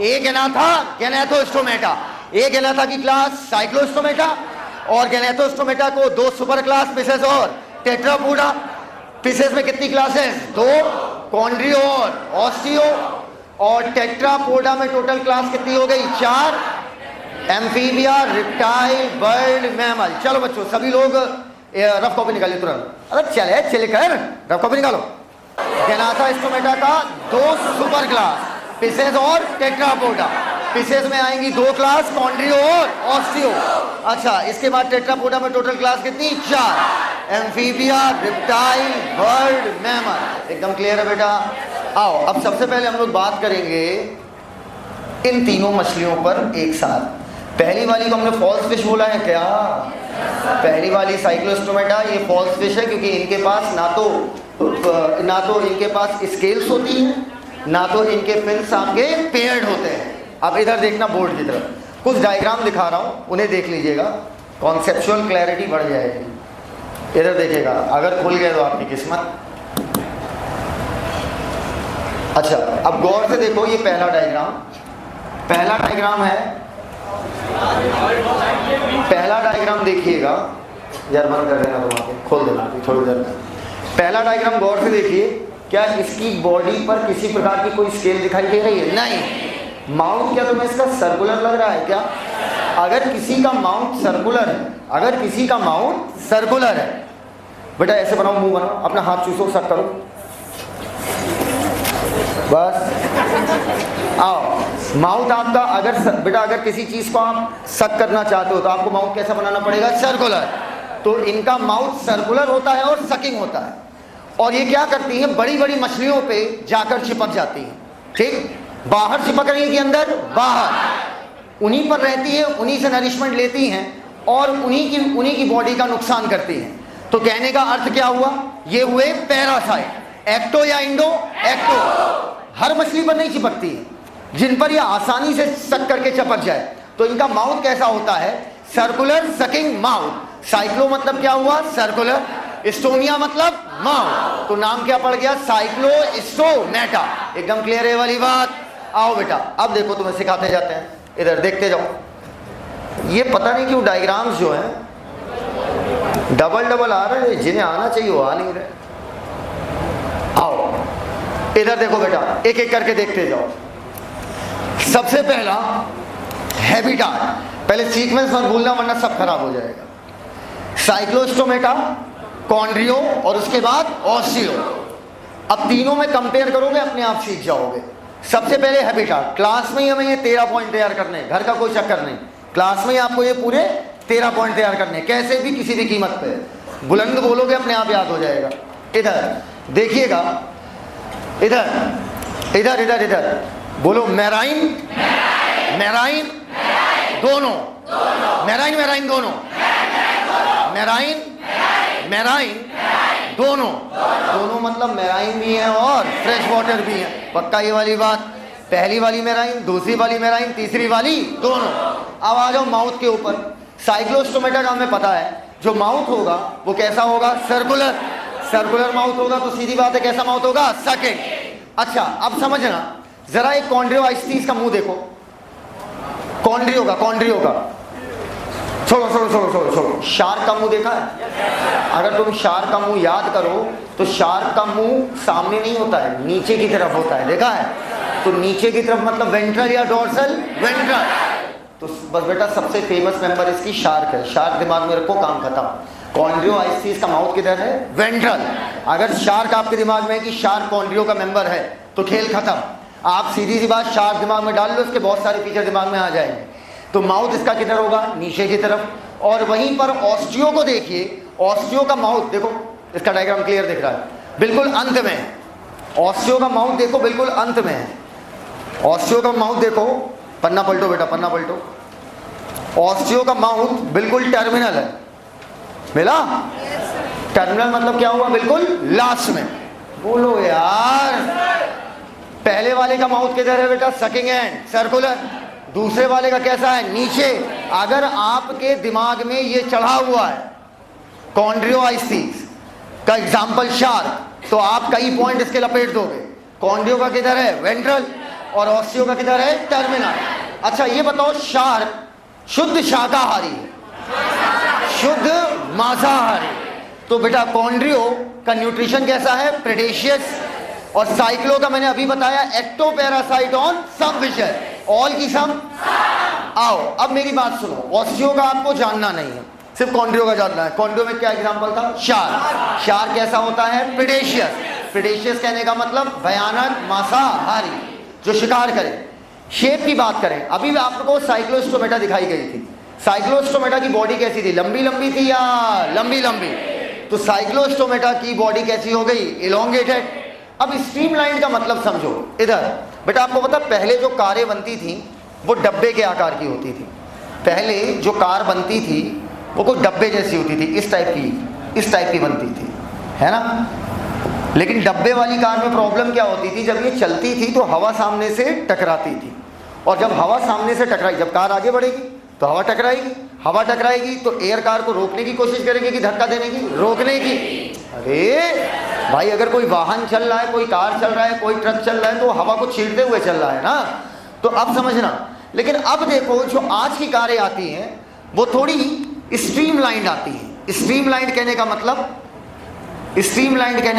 एक एनाथा, गैनेथोस्टोमेटा। एक एनाथा की क्लास साइक्लोस्टोमेटा, और गैनेथोस्टोमेटा को 2 सुपर क्लास पिसेस और टेट्रापोडा। पिसेस में कितनी क्लासेस? 2, कॉन्ड्रियो और ऑस्टियो। और टेट्रापोडा में टोटल क्लास कितनी हो गई? 4। Amphibia, reptile, bird, mammal. चलो बच्चों सभी लोग रफ कॉपी निकालिए तुरंत। अरे चले कर रफ कॉपी निकालो। गैनाथोस्टोमेटा का 2 सुपर क्लास पिसेस और टेट्रापोडा। पिसेस में आएंगी 2 क्लास, कॉन्ड्रियो और ऑस्टियो। अच्छा, इसके बाद टेट्रापोडा में टोटल क्लास कितनी? 4। Amphibia, reptile, bird, mammal. एकदम क्लियर है बेटा? आओ अब सबसे पहले हम लोग बात करेंगे इन तीनों मछलियों पर एक साथ। पहली वाली को हमने फॉल्स फिश बोला है क्या? पहली वाली साइक्लोस्टोमेटा, ये फॉल्स फिश है क्योंकि इनके पास ना तो इनके पास स्केल्स होती हैं, ना तो इनके फिन्स आपके पेयर्ड होते हैं। अब इधर देखना बोर्ड की तरफ, कुछ डायग्राम दिखा रहा हूँ, उन्हें देख लीजिएगा, कॉन्सेप्चुअल क्लैरिटी बढ़ जाएगी। इधर देखिएगा, अगर खुल गए तो आपकी किस्मत। अच्छा अब गौर से देखो, ये पहला डायग्राम है। पहला डायग्राम देखिएगा, यार बंद कर देना, तुम आके खोल देना थोड़ी देर में। पहला डायग्राम गौर से देखिए, क्या इसकी बॉडी पर किसी प्रकार की कोई स्केल दिखाई दे रही है? नहीं। माउथ क्या तुम्हें इसका सर्कुलर लग रहा है क्या? अगर किसी का माउथ सर्कुलर है, बेटा ऐसे बनाओ, मुंह बनाओ, अपना हाथ चूसो, सक करो, बस आओ। माउथ आपका अगर किसी चीज को आप सक करना चाहते हो तो आपको माउथ कैसा बनाना पड़ेगा? सर्कुलर। तो इनका माउथ सर्कुलर होता है और सकिंग होता है, और ये क्या करती हैं? बड़ी बड़ी मछलियों पे जाकर चिपक जाती हैं। ठीक, बाहर चिपक रही है कि अंदर? बाहर। उन्हीं पर रहती है, उन्हीं से नरिशमेंट लेती हैं और उन्हीं की बॉडी का नुकसान करती हैं। तो कहने का अर्थ क्या हुआ? ये हुए पैरासाइट। एक्टो या इंडो? एक्टो। हर मछली पर नहीं चिपकती है, जिन पर यह आसानी से सक करके चिपक जाए। तो इनका माउथ कैसा होता है? Circular sucking mouth. साइक्लो मतलब क्या हुआ? सर्कुलर। स्टोमिया मतलब माउथ, तो नाम क्या पड़ गया? साइक्लोस्टोमेटा। एकदम क्लियर है वाली बात? आओ बेटा अब देखो, तुम्हें सिखाते जाते हैं, इधर देखते जाओ। ये पता नहीं क्यों डायग्राम्स जो हैं डबल आ रहे हैं, जिन्हें आना चाहिए वो आ नहीं रहे। आओ इधर देखो बेटा, एक एक करके देखते जाओ। सबसे पहला हैबिटाट, पहले सीक्वेंस मत भूलना वरना सब खराब हो जाएगा। साइक्लोस्टोमेटा, कॉन्ड्रियो और उसके बाद ऑस्टियो। अब तीनों में कंपेयर करोगे, अपने आप सीख जाओगे। सबसे पहले हैबिटाट, क्लास में ही हमें ये 13 पॉइंट तैयार करने, घर का कोई चक्कर नहीं, क्लास में ही आपको ये पूरे 13 पॉइंट तैयार करने, कैसे भी किसी भी कीमत पे। बुलंद बोलोगे अपने आप याद हो जाएगा। इधर देखिएगा, इधर बोलो, मैराइन मैराइन दोनों, मैराइन दोनों, मैराइन दोनों मतलब मैराइन भी है और फ्रेश वाटर भी है। पक्का ये वाली बात? पहली वाली मैराइन, दूसरी वाली मैराइन, तीसरी वाली दोनों। अब आ जाओ माउथ के ऊपर। साइक्लोस्टोमेटा का हमें पता है, जो माउथ होगा वो कैसा होगा? सर्कुलर माउथ होगा। तो सीधी बात है, कैसा माउथ होगा? सकिंग। अच्छा अब समझना जरा, एक कॉन्ड्रियो आइस्टीज का मुंह देखो, कॉन्ड्रियो का छोड़ो। शार्क का मुंह देखा है? अगर तुम शार्क का मुंह याद करो तो शार्क का मुंह सामने नहीं होता है, नीचे की तरफ होता है, देखा है? तो नीचे की तरफ मतलब वेंट्रल या डोर्सल? वेंट्रल। तो बस बेटा सबसे फेमस मेंबर इसकी शार्क है। शार्क दिमाग में रखो, काम खत्म। कॉन्ड्रियो आइस्टीज का माउथ किधर है? वेंट्रल। अगर शार्क आपके दिमाग में है कि शार्क कॉन्ड्रियो का मेंबर है तो खेल खत्म। आप सीधी सी बात शार्क दिमाग में डाल लो, उसके बहुत सारे फीचर दिमाग में आ जाएंगे। तो माउथ इसका किधर होगा? नीचे की तरफ। और वहीं पर ऑस्टियो को देखिए, ऑस्टियो का माउथ देखो, इसका डायग्राम क्लियर दिख रहा है, बिल्कुल अंत में है। ऑस्टियो का माउथ देखो बिल्कुल अंत में है। ऑस्टियो का माउथ देखो, पन्ना पलटो बेटा, पन्ना पलटो। ऑस्टियो का माउथ बिल्कुल टर्मिनल है, मिला? टर्मिनल मतलब क्या हुआ? बिल्कुल लास्ट में। बोलो यार, पहले वाले का माउथ किधर है बेटा? Sucking and, circular. दूसरे वाले का कैसा है? नीचे। अगर आपके दिमाग में ये चढ़ा हुआ है कॉन्ड्रियोआइसिस का एग्जाम्पल शार्क, तो आप कई पॉइंट इसके लपेट दोगे। कॉन्ड्रियो का किधर है? वेंट्रल, और ऑस्टियो का किधर है? टर्मिनल। अच्छा ये बताओ, शार्क शुद्ध शाकाहारी है, शुद्ध मांसाहारी, तो बेटा कॉन्ड्रियो का न्यूट्रिशन कैसा है? प्रेडेशियस। और साइक्लो का मैंने अभी बताया एक्टो पैरासाइट ऑन सम विषय, ऑल की सम। आओ अब मेरी बात सुनो, ऑस्टियो का आपको जानना नहीं है, सिर्फ कॉन्ड्रियो का जानना है। कॉन्ड्रियो में क्या एग्जांपल था? शार्क। शार्क कैसा होता है? प्रेडेशियस। प्रेडेशियस कहने का मतलब भयानक मांसाहारी, जो शिकार करे। शेप की बात करें, अभी आपको साइक्लोस्टोमेटा दिखाई गई थी। साइक्लोस्टोमेटा की बॉडी कैसी थी? लंबी लंबी थी या लंबी लंबी? तो साइक्लोस्टोमेटा की बॉडी कैसी हो गई? इलोंगेटेड। अब स्ट्रीमलाइन का मतलब समझो। इधर बेटा आपको पता, पहले जो कारें बनती थी वो डब्बे के आकार की होती थी। पहले जो कार बनती थी वो कोई डब्बे जैसी होती थी, इस टाइप की बनती थी, है ना? लेकिन डब्बे वाली कार में प्रॉब्लम क्या होती थी? जब ये चलती थी तो हवा सामने से टकराती थी, और जब हवा सामने से टकराई, जब कार आगे बढ़ेगी तो हवा टकराएगी, हवा टकराएगी तो एयर कार को रोकने की कोशिश करेगी कि धक्का देने की? रोकने की। अरे भाई, अगर कोई वाहन चल रहा है, कोई कार चल रहा है, कोई ट्रक चल रहा है, तो हवा को छीनते हुए चल रहा है ना, तो अब समझना। लेकिन अब देखो, जो आज की कारें आती हैं वो थोड़ी स्ट्रीमलाइंड आती हैं। स्ट्रीमलाइंड कहने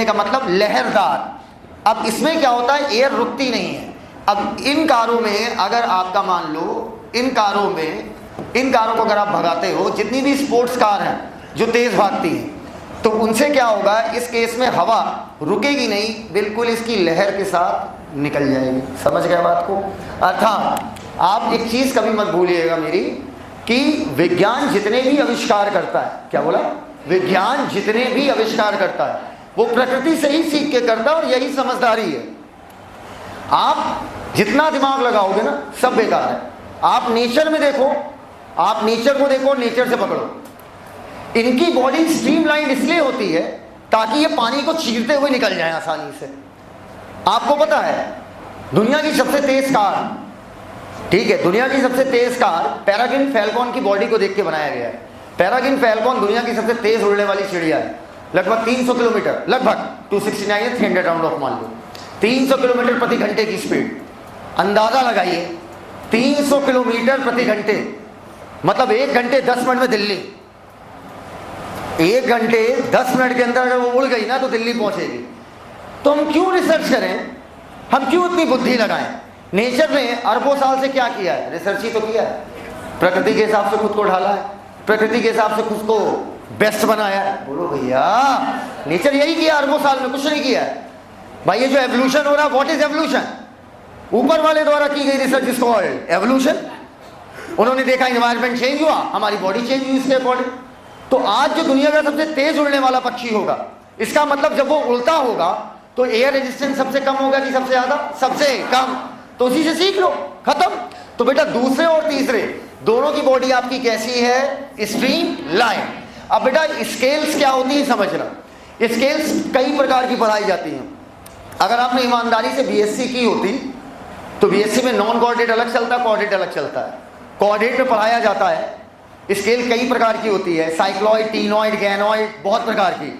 का मतलब लहरदार। अब इसमें क्या होता है? एयर रुकती नहीं है। अब इन कारों में अगर आपका मान लो, इन कारों को अगर आप भगाते हो, जितनी भी स्पोर्ट्स कार हैं जो तेज भागती हैं, तो उनसे क्या होगा? इस केस में हवा रुकेगी नहीं, बिल्कुल इसकी लहर के साथ निकल जाएगी। समझ गए बात को? अर्थात आप एक चीज कभी मत भूलिएगा मेरी, कि विज्ञान जितने भी आविष्कार करता है, क्या बोला? विज्ञान जितने भी आविष्कार करता है वो प्रकृति से ही सीख के करता है, और यही समझदारी है। आप जितना दिमाग लगाओगे ना, सब बेकार है। आप नेचर में देखो, आप नेचर को देखो, नेचर से पकड़ो। इनकी बॉडी स्ट्रीमलाइन इसलिए होती है ताकि ये पानी को चीरते हुए निकल जाए आसानी से। आपको पता है दुनिया की सबसे तेज कार, ठीक है, दुनिया की सबसे तेज कार पैरागिन फैल्कॉन की बॉडी को देख के बनाया गया है। पैरागिन फैल्कॉन दुनिया की सबसे तेज उड़ने वाली चिड़िया है, लगभग 300 किलोमीटर, लगभग 269 या 300 राउंड ऑफ मान लो, 300 किलोमीटर प्रति घंटे की स्पीड। अंदाजा लगाइए, 300 किलोमीटर प्रति घंटे मतलब 1 घंटे 10 मिनट में दिल्ली। 1 घंटे 10 मिनट के अंदर अगर वो उड़ गई ना तो दिल्ली पहुंचेगी। तो हम क्यों रिसर्च करें? हम क्यों इतनी बुद्धि लगाएं? नेचर ने अरबों साल से क्या किया है? रिसर्च ही तो किया है। प्रकृति के हिसाब से खुद को ढाला है, प्रकृति के हिसाब से खुद को बेस्ट बनाया है। बोलो भैया, नेचर यही किया अरबों साल में, कुछ नहीं किया है भाई। ये जो एवोल्यूशन हो रहा है, व्हाट इज एवोल्यूशन? ऊपर वाले द्वारा की गई रिसर्च इज कॉल्ड एवोल्यूशन। उन्होंने देखा एनवायरनमेंट चेंज हुआ, हमारी बॉडी चेंज हुई इसके अकॉर्डिंग। तो आज जो दुनिया का सबसे तेज उड़ने वाला पक्षी होगा, इसका मतलब जब वो उड़ता होगा तो एयर रेजिस्टेंस सबसे कम होगा कि सबसे ज्यादा? सबसे कम। तो उसी से सीख लो, खत्म। तो बेटा दूसरे और तीसरे दोनों की बॉडी आपकी कैसी है? Stream line. अब बेटा स्केल्स क्या होती है समझना। स्केल्स कई प्रकार की पढ़ाई जाती हैं। अगर आपने ईमानदारी से बीएससी की होती तो बीएससी में नॉन कोऑर्डिनेट अलग चलता है, कोऑर्डिनेट अलग चलता है। कोऑर्डिनेट में पढ़ाया जाता है, स्केल कई प्रकार की होती है, साइक्लॉइड, टीनॉइड, गैनॉइड, बहुत प्रकार की,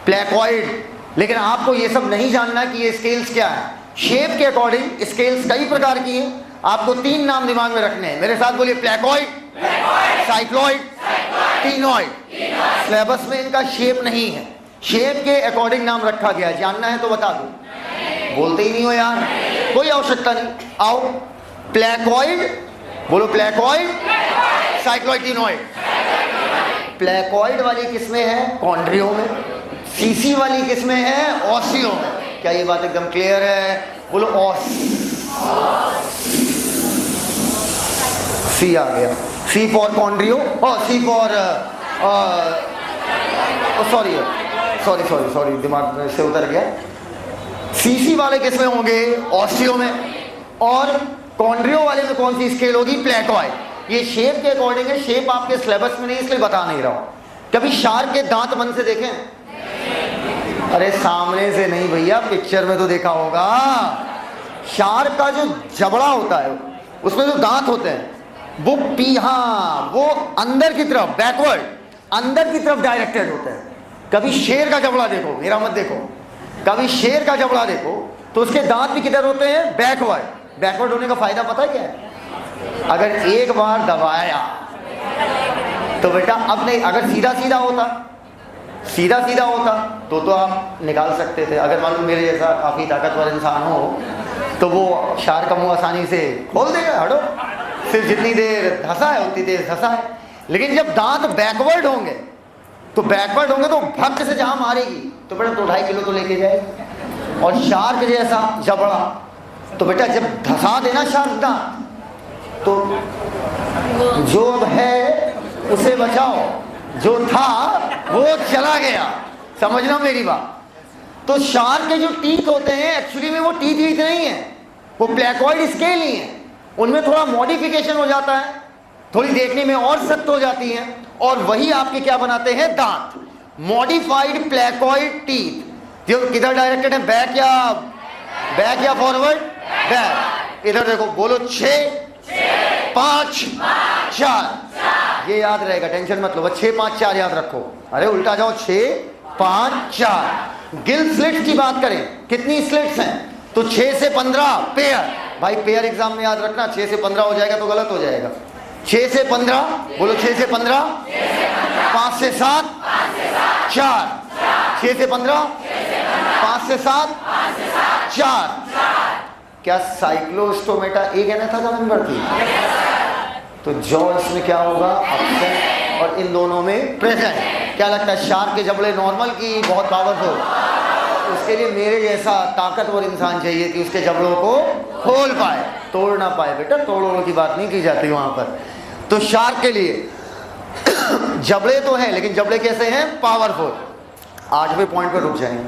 प्लेकॉइड। लेकिन आपको ये सब नहीं जानना कि ये स्केल्स क्या है। शेप के अकॉर्डिंग स्केल्स कई प्रकार की हैं। आपको 3 नाम दिमाग में रखने हैं, मेरे साथ बोलिए। Placoid, cycloid, ctenoid. सिलेबस में इनका शेप नहीं है, शेप के अकॉर्डिंग नाम रखा गया है। जानना है तो बता दो, बोलते ही नहीं हो यार, कोई आवश्यकता नहीं। आओ, प्लेकॉइड बोलो, प्लेकॉइड, साइक्लॉइड, टीनॉइड। प्लेकॉइड वाली किस्में हैं कॉन्ड्रियो में, सीसी वाली किस्में हैं ऑस्टियो में। क्या ये बात एकदम क्लियर है? बोलो ऑस। सी आ गया, सी फॉर कॉन्ड्रियो और सी फॉर सॉरी दिमाग में से उतर गया। सीसी वाले किस में होंगे? ऑस्टियो में। और कॉन्ड्रियो वाले में कौन सी स्केल होगी? प्लेटॉइड। ये शेप के अकॉर्डिंग है, शेप आपके सिलेबस में नहीं इसलिए बता नहीं रहा हूं। कभी शार्क के दांत मन से देखें? अरे सामने से नहीं भैया, पिक्चर में तो देखा होगा। शार्क का जो जबड़ा होता है उसमें जो दांत होते हैं वो अंदर की तरफ, बैकवर्ड अंदर की तरफ डायरेक्टेड होते हैं। कभी शेर का जबड़ा देखो, मेरा मत देखो, कभी शेर का जबड़ा देखो तो उसके दांत भी किधर होते हैं? बैकवर्ड। बैकवर्ड होने का फायदा पता है क्या है? अगर एक बार दबाया तो बेटा अब नहीं, अगर सीधा सीधा होता तो आप निकाल सकते थे। अगर मान लो मेरे जैसा काफी ताकतवर इंसान हो तो वो शार्क का मुंह आसानी से खोल देगा, हटो, सिर्फ जितनी देर धंसा है उतनी देर धंसा है। लेकिन जब दांत बैकवर्ड होंगे तो भक्त से जहां मारेगी तो बेटा 2-2.5 किलो तो लेके जाएगी। और शार्क जैसा जबड़ा तो बेटा जब धंसा देना शार्क दांत तो जो अब है उसे बचाओ, जो था वो चला गया। समझना मेरी बात। तो शार्क के जो टीथ होते हैं एक्चुअली में वो टीथ नहीं है, वो प्लेटॉइड स्केल ही है। उनमें थोड़ा मॉडिफिकेशन हो जाता है, थोड़ी देखने में और सख्त हो जाती हैं, और वही आपके क्या बनाते हैं? दांत। मॉडिफाइड प्लेटॉइड टीथ जो किधर डायरेक्टेड है? बैक या फॉरवर्ड? बैक। इधर देखो, बोलो 6 5 4। ये याद रहेगा, टेंशन मत लो, बस 6 5 4 याद रखो। अरे उल्टा जाओ, 6 5 4। गिल स्लिट्स की बात करें, कितनी स्लिट्स हैं? तो 6 से 15 पेयर। भाई पेयर एग्जाम में याद रखना, 6 से 15 हो जाएगा तो गलत हो जाएगा। 6 से 15, बोलो 6 से 15, 5 से 7 4, 6 से 15, 5 से 7 4। क्या साइक्लोस्टोमेटा एक एन था नंबर थी? तो जॉ इसमें क्या होगा? एब्सेंट, और इन दोनों में प्रेजेंट। क्या लगता है शार्क के जबड़े नॉर्मल की बहुत पावरफुल? उसके लिए मेरे जैसा ताकतवर इंसान चाहिए कि उसके जबड़ों को खोल पाए, तोड़ ना पाए। बेटा तोड़ों की बात नहीं की जाती वहां पर। तो शार्क के लिए जबड़े तो हैं, लेकिन जबड़े कैसे हैं? पावरफुल। 8वें पॉइंट पर रुक जाएंगे,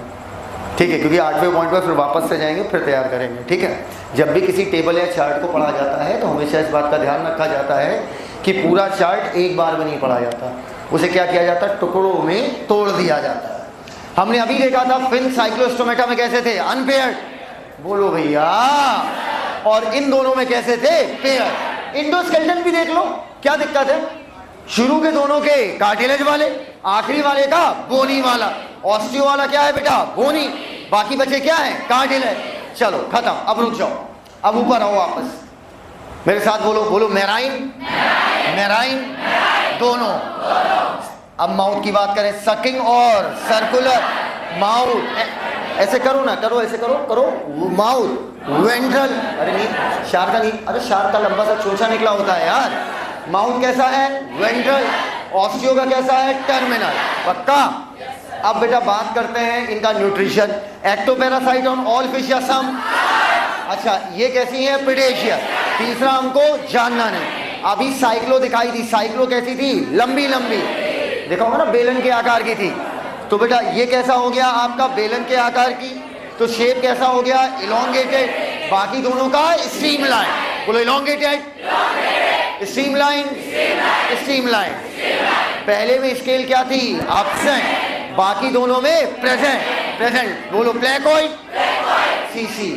ठीक है, क्योंकि 8वें पॉइंट पर फिर वापस से जाएंगे, फिर तैयार करेंगे, ठीक है। जब भी किसी टेबल या चार्ट को पढ़ा जाता है तो हमेशा इस बात का ध्यान रखा जाता है कि पूरा चार्ट एक बार में नहीं पढ़ा जाता, उसे क्या किया जाता है? टुकड़ों में तोड़ दिया जाता है। हमने अभी देखा था फिन साइक्लोस्टोमेटा में कैसे थे? अनपेयर्ड, बोलो भैया। और इन दोनों में कैसे थे? पेयर। इंडोस्केलेटन भी देख लो, क्या दिक्कत है? शुरू के दोनों के कार्टिलेज वाले, आखिरी वाले का बोनी वाला। ऑस्टियो वाला क्या है बेटा? बोनी। बाकी बचे क्या है? कार्टिलेज। चलो खत्म, अब रुक जाओ, अब ऊपर आओ वापस, मेरे साथ बोलो, बोलो मेराइन, मेराइन दोनों। अब माउथ की बात करें, सकिंग और सर्कुलर माउथ। ऐसे करो ना, करो ऐसे करो माउथ, वेंट्रल। अरे नहीं, शार्क का नहीं, अरे शार्क का लंबा सा चोचा निकला होता है यार। माउथ कैसा है? वेंट्रल। ऑस्टियो का कैसा है? टर्मिनल। पक्का? अब बेटा बात करते हैं इनका nutrition. Ectoparasite on all fish या सम? अच्छा, ये कैसी है? प्रेडेशियस। तीसरा हमको जानना नहीं। अभी साइक्लो दिखाई थी, साइक्लो कैसी थी? लंबी लंबी, देखा होगा ना, बेलन के आकार की थी। तो बेटा ये कैसा हो गया आपका? बेलन के आकार की। तो शेप कैसा हो गया? इलोंगेटेड। बाकी दोनों का स्ट्रीमलाइन। बोलो इलोंगेटेड, स्ट्रीमलाइन, स्ट्रीमलाइन। पहले में स्केल क्या थी? एब्सेंट। बाकी दोनों में प्रेजेंट। बोलो प्लेटॉइड, सीसी,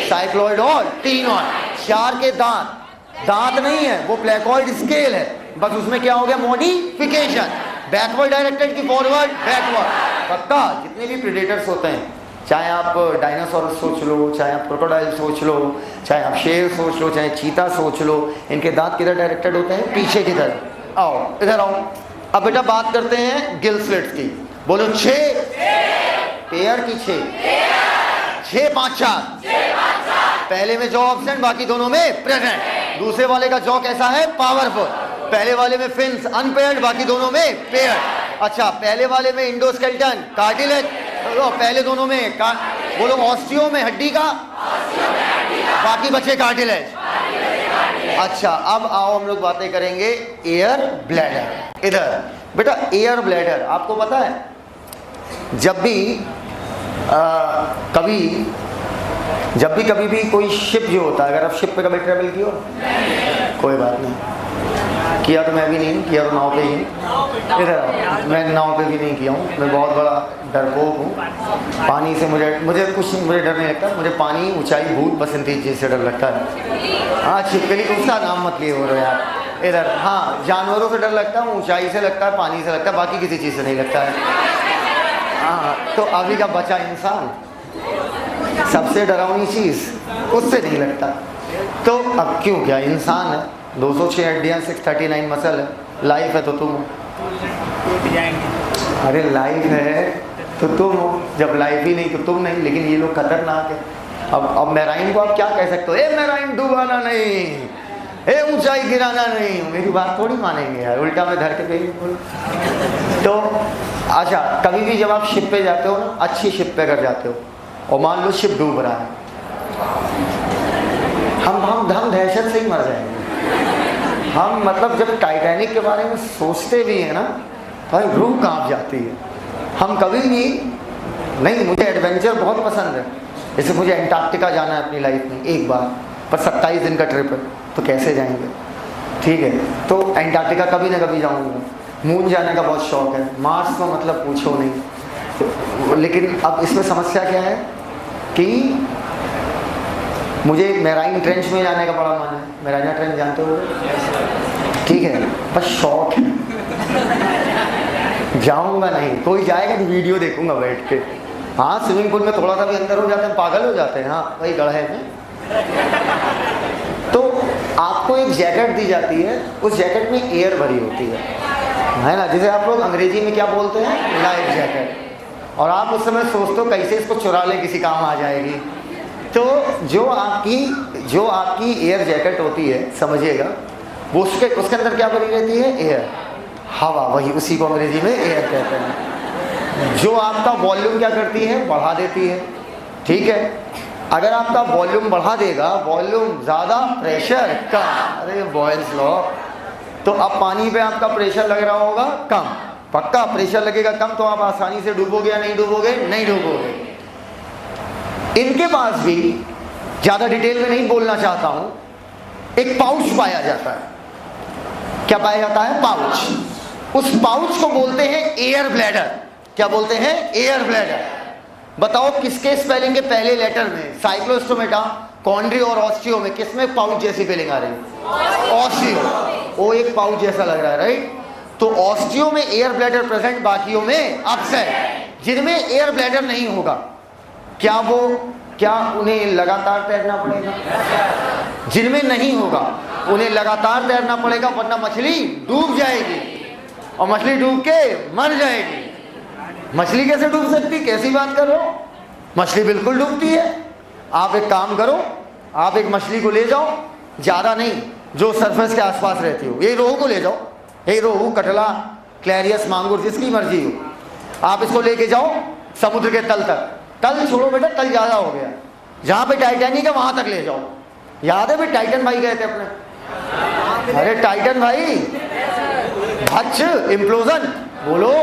साइक्लोइड और टिनॉइड। शार्क के दांत नहीं है, वो प्लेटॉइड स्केल है, बस उसमें क्या हो गया? मॉडिफिकेशन। बैकवर्ड डायरेक्टेड की फॉरवर्ड? बैकवर्ड। पक्का? जितने भी प्रेडेटर्स होते हैं, चाहे आप डायनासोर सोच लो, चाहे आप क्रोकोडाइल सोच लो, चाहे आप शेर सोच लो, चाहे चीता सोच लो, इनके दांत किधर डायरेक्टेड होते हैं? पीछे की तरफ। आओ इधर आओ। अब बेटा बात करते हैं गिल स्लिट्स की। बोलो 6 पेयर की 6 5 4। पहले में जॉ एब्सेंट, बाकी दोनों में प्रेजेंट। दूसरे वाले का जॉ कैसा है? पावरफुल। पहले वाले में फिन्स अनपेयर्ड, बाकी दोनों में पेयर्ड। अच्छा, पहले वाले में इंडोस्केलेटन, कार्टिलेज, पहले दोनों में बोलो ऑस्टियो में हड्डी का, बाकी बचे कार्टिलेज। अच्छा, अब आओ हम लोग बातें करेंगे एयर ब्लैडर। इधर बेटा एयर ब्लैडर, आपको पता है जब भी कभी भी कोई शिप जो होता है, अगर आप शिप पे कभी ट्रेवल किया हो? कोई बात नहीं, किया तो मैं भी नहीं, किया तो नाव पे ही। इधर मैं नाव पे भी नहीं किया हूँ, मैं बहुत बड़ा डरपोक हूँ पानी से। मुझे डर नहीं लगता, मुझे पानी, ऊंचाई, भूत, बसंती चीज़ से डर लगता है। हाँ छिपकली को उसका नाम मत लिए हो रहे यार इधर। हाँ जानवरों से डर लगता है, ऊंचाई से लगता है, पानी से लगता है, बाकी किसी चीज़ से नहीं लगता है। हाँ तो अभी का बचा इंसान, सबसे डरावनी चीज़, उससे नहीं लगता। तो अब क्यों, क्या इंसान है, 206 हड्डियाँ, 639 मसल है, लाइफ है तो तुम हो। अरे लाइफ है तो तुम हो, जब लाइफ ही नहीं तो तुम नहीं। लेकिन ये लोग खतरनाक है। अब मेराइन को आप क्या कह सकते हो? ए मेराइन डूबाना नहीं, ए ऊंचाई गिराना नहीं, मेरी बात थोड़ी मानेंगे यार, उल्टा मैं धर के पे बोल। तो अच्छा, कभी भी जब आप शिप पे जाते हो ना, अच्छी शिप पे अगर जाते हो और मान लो शिप डूब रहा है, हम दहशत से ही मर जाएंगे। हम मतलब जब टाइटैनिक के बारे में सोचते भी हैं ना, भाई रूह कांप जाती है। हम कभी भी नहीं, मुझे एडवेंचर बहुत पसंद है, जैसे मुझे एंटार्क्टिका जाना है अपनी लाइफ में एक बार, पर 27 दिन का ट्रिप है तो कैसे जाएंगे, ठीक है। तो एंटार्क्टिका कभी ना कभी जाऊंगा। मून जाने का बहुत शौक है, मार्स तो मतलब पूछो नहीं। तो, लेकिन अब इसमें समस्या क्या है कि मुझे मेराइन ट्रेंच में जाने का बड़ा मन है। मेराइना ट्रेंच जानते हो? ठीक है, बस शौक है, जाऊंगा नहीं। कोई जाएगा तो वीडियो देखूंगा बैठ के। हाँ स्विमिंग पूल में थोड़ा सा भी अंदर हो जाते हैं, पागल हो जाते हैं। हाँ वही गढ़े में। तो आपको एक जैकेट दी जाती है, उस जैकेट में एयर भरी होती है ना, जिसे आप लोग अंग्रेजी में क्या बोलते हैं? Life jacket. और आप उस समय सोचते हो कैसे इसको चुरा ले, किसी काम आ जाएगी। तो जो आपकी एयर जैकेट होती है, समझिएगा, वो उसके अंदर क्या भरी रहती है? एयर, हवा, वही उसी को अंग्रेजी में एयर कहते हैं। जो आपका वॉल्यूम क्या करती है? बढ़ा देती है, ठीक है। अगर आपका वॉल्यूम बढ़ा देगा, वॉल्यूम ज़्यादा, प्रेशर कम। अरे बॉयल्स लॉ। तो अब पानी पे आपका प्रेशर लग रहा होगा कम, पक्का प्रेशर लगेगा कम, तो आप आसानी से डूबोगे या नहीं डूबोगे? नहीं डूबोगे। इनके पास भी, ज़्यादा डिटेल में नहीं बोलना चाहता हूँ, एक पाउच पाया जाता है। क्या पाया जाता है? पाउच। उस पाउच को बोलते हैं एयर ब्लैडर। क्या बोलते हैं? Air bladder. बताओ किसके स्पेलिंग के पहले लेटर में? साइक्लोस्टोमेटा, कॉन्ड्री और ऑस्टियो में किसमें पाउच जैसी फीलिंग आ रही है? ऑस्टियो। वो एक पाउच जैसा लग रहा है, राइट। तो ऑस्टियो में एयर ब्लैडर प्रेजेंट, बाकियों में अपसेट। जिनमें एयर ब्लैडर नहीं होगा, क्या उन्हें लगातार तैरना पड़ेगा? जिनमें नहीं होगा उन्हें लगातार तैरना पड़ेगा, वरना मछली डूब जाएगी और मछली डूब के मर जाएगी। मछली कैसे डूब सकती? कैसी बात कर रहे हो? मछली बिल्कुल डूबती है। आप एक काम करो, आप एक मछली को ले जाओ, ज़्यादा नहीं, जो सरफेस के आसपास रहती हो। ये रोहू को ले जाओ, ये रोहू, कटला, क्लैरियस, मांगुर, जिसकी मर्जी हो, आप इसको लेके जाओ समुद्र के तल तक। तल छोड़ो बेटा, तल ज़्यादा हो गया, जहाँ पे टाइटैनिक है वहाँ तक ले जाओ। याद है भी टाइटन भाई गए थे अपने? अरे टाइटन भाई, हच इम्प्लोजन बोलो,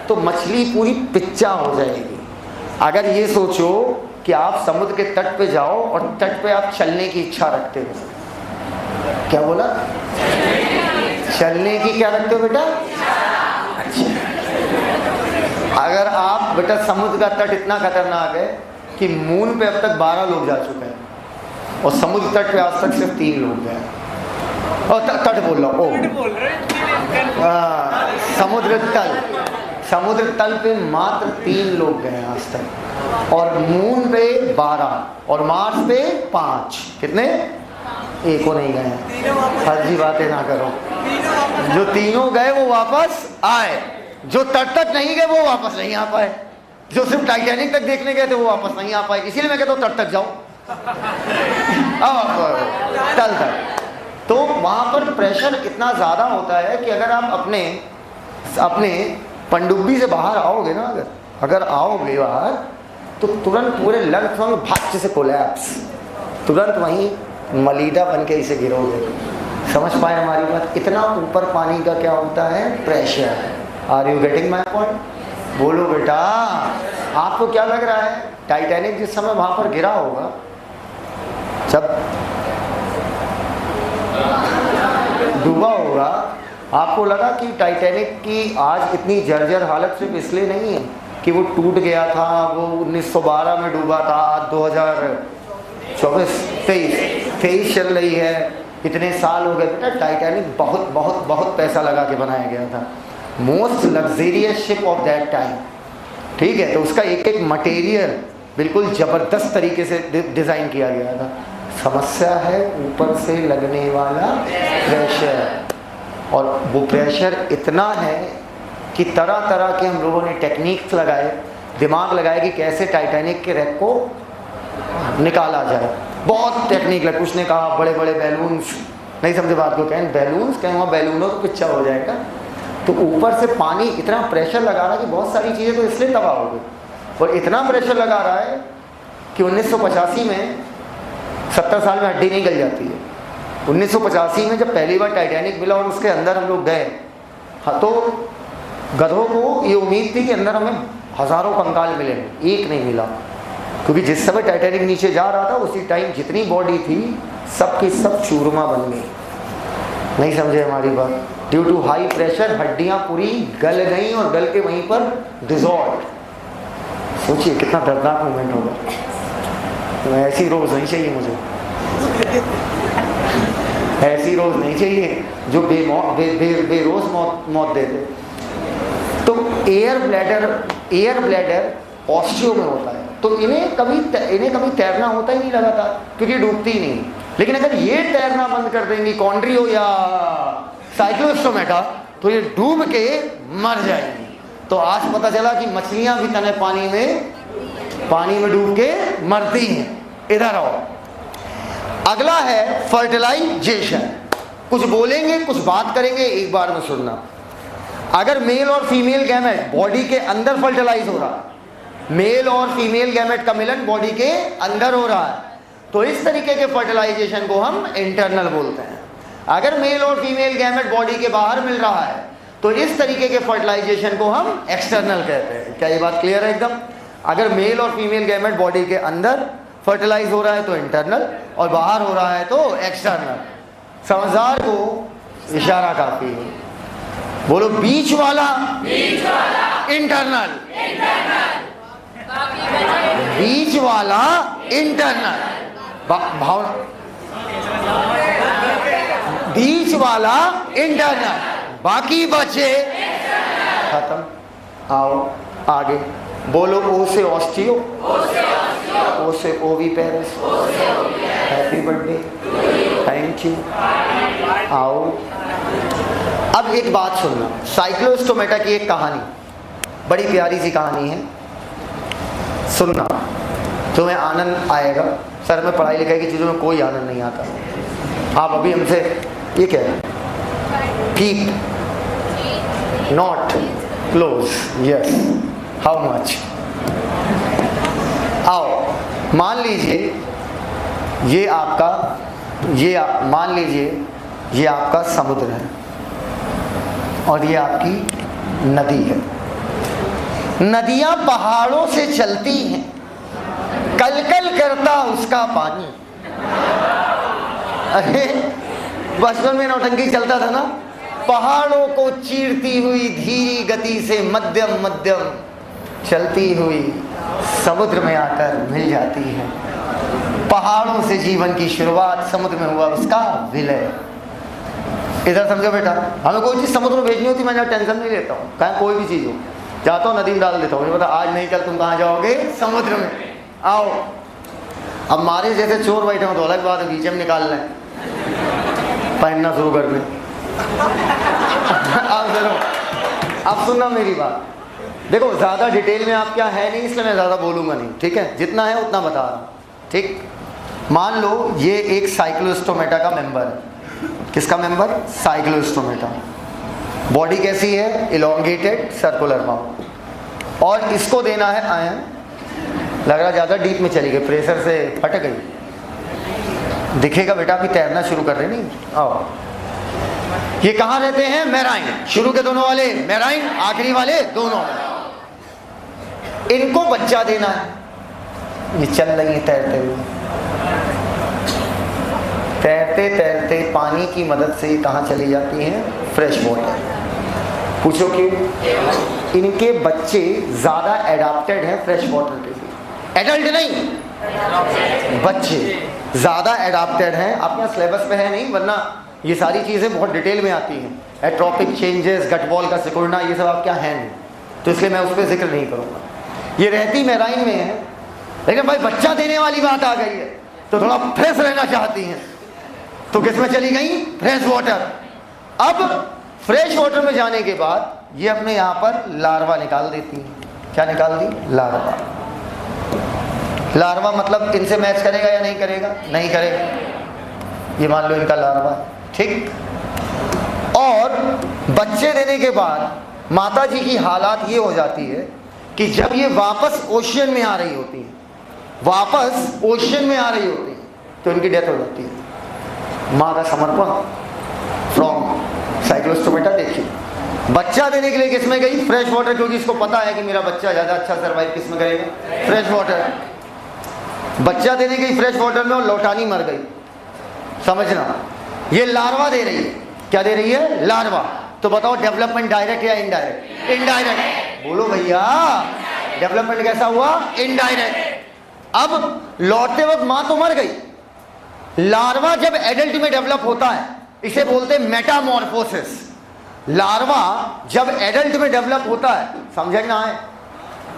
तो मछली पूरी पिच्चा हो जाएगी। अगर ये सोचो कि आप समुद्र के तट पे जाओ और तट पे आप चलने की इच्छा रखते हो। क्या बोला? चलने की क्या रखते हो बेटा? अच्छा, अगर आप बेटा, समुद्र का तट इतना खतरनाक है कि मून पे अब तक 12 लोग जा चुके हैं और समुद्र तट पे आज तक सिर्फ 3 लोग गए। और तट बोल रहा हूँ, समुद्र तल पे मात्र 3 लोग गए आज तक, और मून पे 12 और मार्स पे 5। कितने? एक को नहीं गए। फर्जी बातें ना करो। जो तीनों गए वो वापस आए, जो तट तक नहीं गए वो वापस नहीं आ पाए, जो सिर्फ टाइटैनिक तक देखने गए थे वो वापस नहीं आ पाए। इसीलिए मैं कहता हूँ तट तक जाओ, तल तक। तो वहाँ पर प्रेशर इतना ज़्यादा होता है कि अगर आप अपने पनडुब्बी से बाहर आओगे ना, अगर आओगे बाहर, तो तुरंत पूरे लंग्स में भाग से कोलैप्स, तुरंत वहीं मलीदा बन के इसे गिरोगे, समझ पाए हमारी बात? इतना ऊपर पानी का क्या होता है? Pressure. Are you getting my point? बोलो बेटा, आपको क्या लग रहा है? टाइटैनिक जिस समय वहां पर गिरा होगा, जब डूबा होगा, आपको लगा कि टाइटैनिक की आज इतनी जर्जर हालत सिर्फ इसलिए नहीं है कि वो टूट गया था, वो 1912 में डूबा था, आज 2023 चल रही है, इतने साल हो गए। बेटा टाइटैनिक बहुत बहुत बहुत पैसा लगा के बनाया गया था, most luxurious ship of that time, ठीक है। तो उसका एक एक मटेरियल बिल्कुल ज़बरदस्त तरीके से डिज़ाइन किया गया था। समस्या है ऊपर से लगने वाला प्रेशर, और वो प्रेशर इतना है कि तरह तरह के हम लोगों ने टेक्निक्स लगाए, दिमाग लगाए कि कैसे टाइटैनिक के रैक को निकाला जाए। बहुत टेक्निक लगे। कुछ ने कहा बड़े बड़े बैलून्स, नहीं समझे बात को, कहें बैलून्स, कहें वहाँ बैलूनों तो पिक्चा हो जाएगा। तो ऊपर से पानी इतना प्रेशर लगा रहा है कि बहुत सारी चीज़ें तो इसलिए तबाह हो गई, और इतना प्रेशर लगा रहा है कि 1985 में 70 साल में हड्डी नहीं गल जाती है। 1985 में जब पहली बार टाइटैनिक मिला और उसके अंदर हम लोग गए, हाँ, तो गधों को ये उम्मीद थी कि अंदर हमें हज़ारों कंकाल मिलेंगे, एक नहीं मिला, क्योंकि जिस समय टाइटैनिक नीचे जा रहा था उसी टाइम जितनी बॉडी थी सब की सब चूरमा बन गई। नहीं समझे हमारी बात? ड्यू टू हाई प्रेशर हड्डियां पूरी गल गई और गल के वहीं पर डिसॉल्व। सोचिए कितना दर्दनाक मोमेंट होगा। तो ऐसी रोज नहीं चाहिए मुझे, ऐसी रोज नहीं चाहिए जो बेरोज मौत दे दे। तो एयर ब्लैडर ऑस्टियो में होता है, तो इन्हें कभी तैरना होता ही नहीं लगातार, क्योंकि डूबती ही नहीं। लेकिन अगर ये तैरना बंद कर देंगी, कॉन्ड्रियो या साइक्लोस्टोमेटा, तो ये डूब के मर जाएंगी। तो आज पता चला कि मछलियां भी तने पानी में डूब के मरती हैं। इधर आओ, अगला है फर्टिलाइजेशन। कुछ बोलेंगे, कुछ बात करेंगे, एक बार में सुनना। अगर मेल और फीमेल गैमेट बॉडी के अंदर फर्टिलाइज हो रहा है, मेल और फीमेल गैमेट का मिलन बॉडी के अंदर हो रहा है, तो इस तरीके के फर्टिलाइजेशन को हम इंटरनल बोलते हैं। अगर मेल और फीमेल गैमेट बॉडी के बाहर मिल रहा है, तो इस तरीके के फर्टिलाइजेशन को हम एक्सटर्नल कहते हैं। क्या ये बात क्लियर है एकदम? अगर मेल और फीमेल गैमेट बॉडी के अंदर फर्टिलाइज हो रहा है तो इंटरनल, और बाहर हो रहा है तो एक्सटर्नल। समझदार को इशारा काफी है। बोलो बीच वाला इंटरनल, बीच वाला इंटरनल, भावना, बीच वाला इंटरनल, बाकी बचे खत्म। आओ आगे बोलो। ओ से ऑस्टियो, ओ से oviparous, happy birthday, thank you. आओ अब एक बात सुनना, साइक्लोस्टोमेटा की एक कहानी, बड़ी प्यारी सी कहानी है, सुनना, तुम्हें आनंद आएगा। सर में पढ़ाई लिखाई की चीज़ों में कोई आनंद नहीं आता। आप अभी हमसे ये कह रहे हैं peak not close, yes, how much. आओ मान लीजिए मान लीजिए ये आपका समुद्र है और ये आपकी नदी है। नदियां पहाड़ों से चलती हैं, कलकल करता उसका पानी। अरे बचपन में नौटंकी चलता था ना, पहाड़ों को चीरती हुई धीरी गति से मध्यम मध्यम चलती हुई समुद्र में आकर मिल जाती है। पहाड़ों से जीवन की शुरुआत, समुद्र में हुआ उसका विलय। इधर समझो बेटा, हमें कोई चीज़ समुद्र में भेजनी होती मैं टेंशन नहीं लेता हूँ, कहीं कोई भी चीज़ हो, जाता हूँ नदी में डाल देता हूँ, मुझे पता आज नहीं कल तुम कहाँ जाओगे, समुद्र में। आओ अब हमारे जैसे चोर बैठे हो तो अलग बात है, बीच में निकाल लें, पहनना शुरू कर लें। अब सुनना मेरी बात, देखो ज़्यादा डिटेल में आप क्या है नहीं, इसलिए मैं ज़्यादा बोलूँगा नहीं, ठीक है? जितना है उतना बता रहा हूँ, ठीक? मान लो ये एक साइक्लोस्टोमेटा का मेंबर है। किसका मेंबर? साइक्लोस्टोमेटा। बॉडी कैसी है? इलोंगेटेड सर्कुलर माउथ, और इसको देना है आयन। लग रहा ज़्यादा डीप में चली गई, प्रेशर से फट गई। दिखेगा बेटा, अभी तैरना शुरू कर रहे नहीं। आओ ये कहाँ रहते हैं? मेराइन। शुरू के दोनों वाले मेराइन, आखिरी वाले दोनों। इनको बच्चा देना है। ये चल रही है तैरते हुए, तैरते तैरते पानी की मदद से कहाँ चली जाती हैं? Fresh water. पूछो क्यों? इनके बच्चे ज्यादा एडाप्टेड हैं फ्रेश वाटर के लिए। एडल्ट नहीं, बच्चे ज्यादा एडाप्टेड हैं। आपके यहाँ सिलेबस पे है नहीं, वरना ये सारी चीजें बहुत डिटेल में आती हैं। एट्रोपिक चेंजेस, गट बॉल का सिकुड़ना, ये सब आप क्या है नहीं, तो इसलिए मैं उस पर जिक्र नहीं करूँगा। ये रहती मेराइन में है, लेकिन भाई बच्चा देने वाली बात आ गई है तो थोड़ा फ्रेश रहना चाहती हैं, तो किस में चली गई? Fresh water. अब फ्रेश वाटर में जाने के बाद ये अपने यहाँ पर लार्वा निकाल देती हैं। क्या निकाल दी? लार्वा। लार्वा मतलब इनसे मैच करेगा या नहीं करेगा? नहीं करेगा। ये मान लो इनका लार्वा, ठीक। और बच्चे देने के बाद माता जी की हालात ये हो जाती है कि जब ये वापस ओशियन में आ रही होती है, वापस ओशियन में आ रही होती है, तो इनकी डेथ हो जाती है। माँ का समर्पण फ्रॉम साइक्लोस्टोमेटा। देखिए, बच्चा देने के लिए किस में गई? फ्रेश वाटर, क्योंकि इसको पता है कि मेरा बच्चा ज़्यादा अच्छा सर्वाइव किस में करेगा? Fresh water. बच्चा देने गई फ्रेश वाटर में और लौटानी मर गई। समझना, ये लार्वा दे रही है। क्या दे रही है? लार्वा। तो बताओ डेवलपमेंट डायरेक्ट या इनडायरेक्ट? इनडायरेक्ट। बोलो भैया, डेवलपमेंट कैसा हुआ? इनडायरेक्ट। अब लौटते वक्त मां तो मर गई। लार्वा जब एडल्ट में डेवलप होता है, इसे बोलते हैं मेटामॉर्फोसिस। लार्वा जब एडल्ट में डेवलप होता है, समझना है,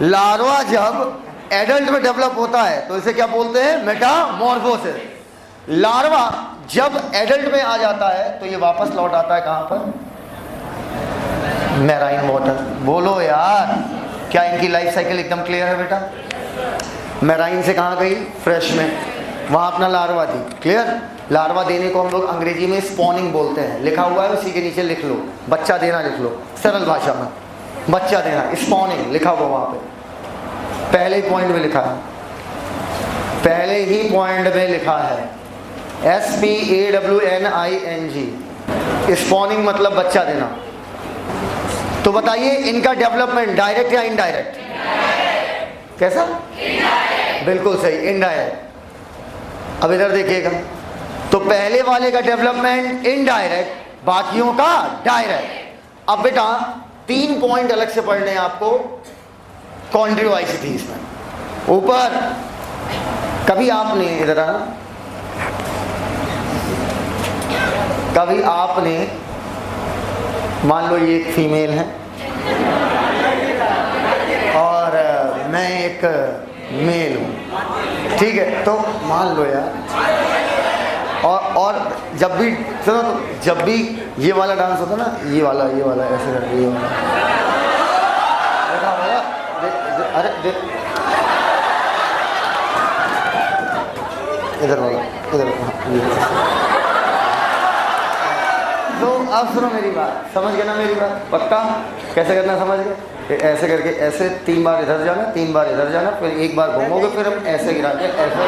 लार्वा जब एडल्ट में डेवलप होता है तो इसे क्या बोलते हैं? मेटामॉर्फोसिस। लार्वा जब एडल्ट में आ जाता है तो ये वापस लौट आता है कहां पर? Marine water. बोलो यार, क्या इनकी लाइफ साइकिल एकदम क्लियर है बेटा? मेराइन से कहां गई? फ्रेश में, वहां अपना लार्वा थी। क्लियर? लार्वा देने को हम लोग अंग्रेजी में स्पॉनिंग बोलते हैं। लिखा हुआ है उसी के नीचे, लिख लो, बच्चा देना लिख लो सरल भाषा में। बच्चा देना, स्पॉनिंग लिखा हुआ वहां पे, पहले ही पॉइंट में लिखा है, पहले ही पॉइंट में लिखा है SPAWNING। स्पॉनिंग मतलब बच्चा देना। तो बताइए इनका डेवलपमेंट डायरेक्ट या इनडायरेक्ट? कैसा? बिल्कुल सही, इनडायरेक्ट। अब इधर देखिएगा, तो पहले वाले का डेवलपमेंट इनडायरेक्ट, बाकियों का डायरेक्ट। अब बेटा 3 पॉइंट अलग से पढ़ने हैं आपको कॉन्ड्रियोआइसिटीज में। ऊपर कभी आपने, इधर आना, कभी आपने, मान लो ये एक फीमेल है और मैं एक मेल हूँ, ठीक है? तो मान लो यार, और जब भी सुनो, तो जब भी ये वाला डांस होता ना, ये वाला ऐसे करके, ये वाला, अरे देख, इधर वाला, इधर। तो अब सुनो मेरी बात, समझ गए ना मेरी बात? पक्का? कैसे करना समझ गए? ऐसे करके, ऐसे 3 बार इधर जाना, 3 बार इधर जाना, फिर 1 बार घूमोगे, फिर हम ऐसे गिरा के ऐसे,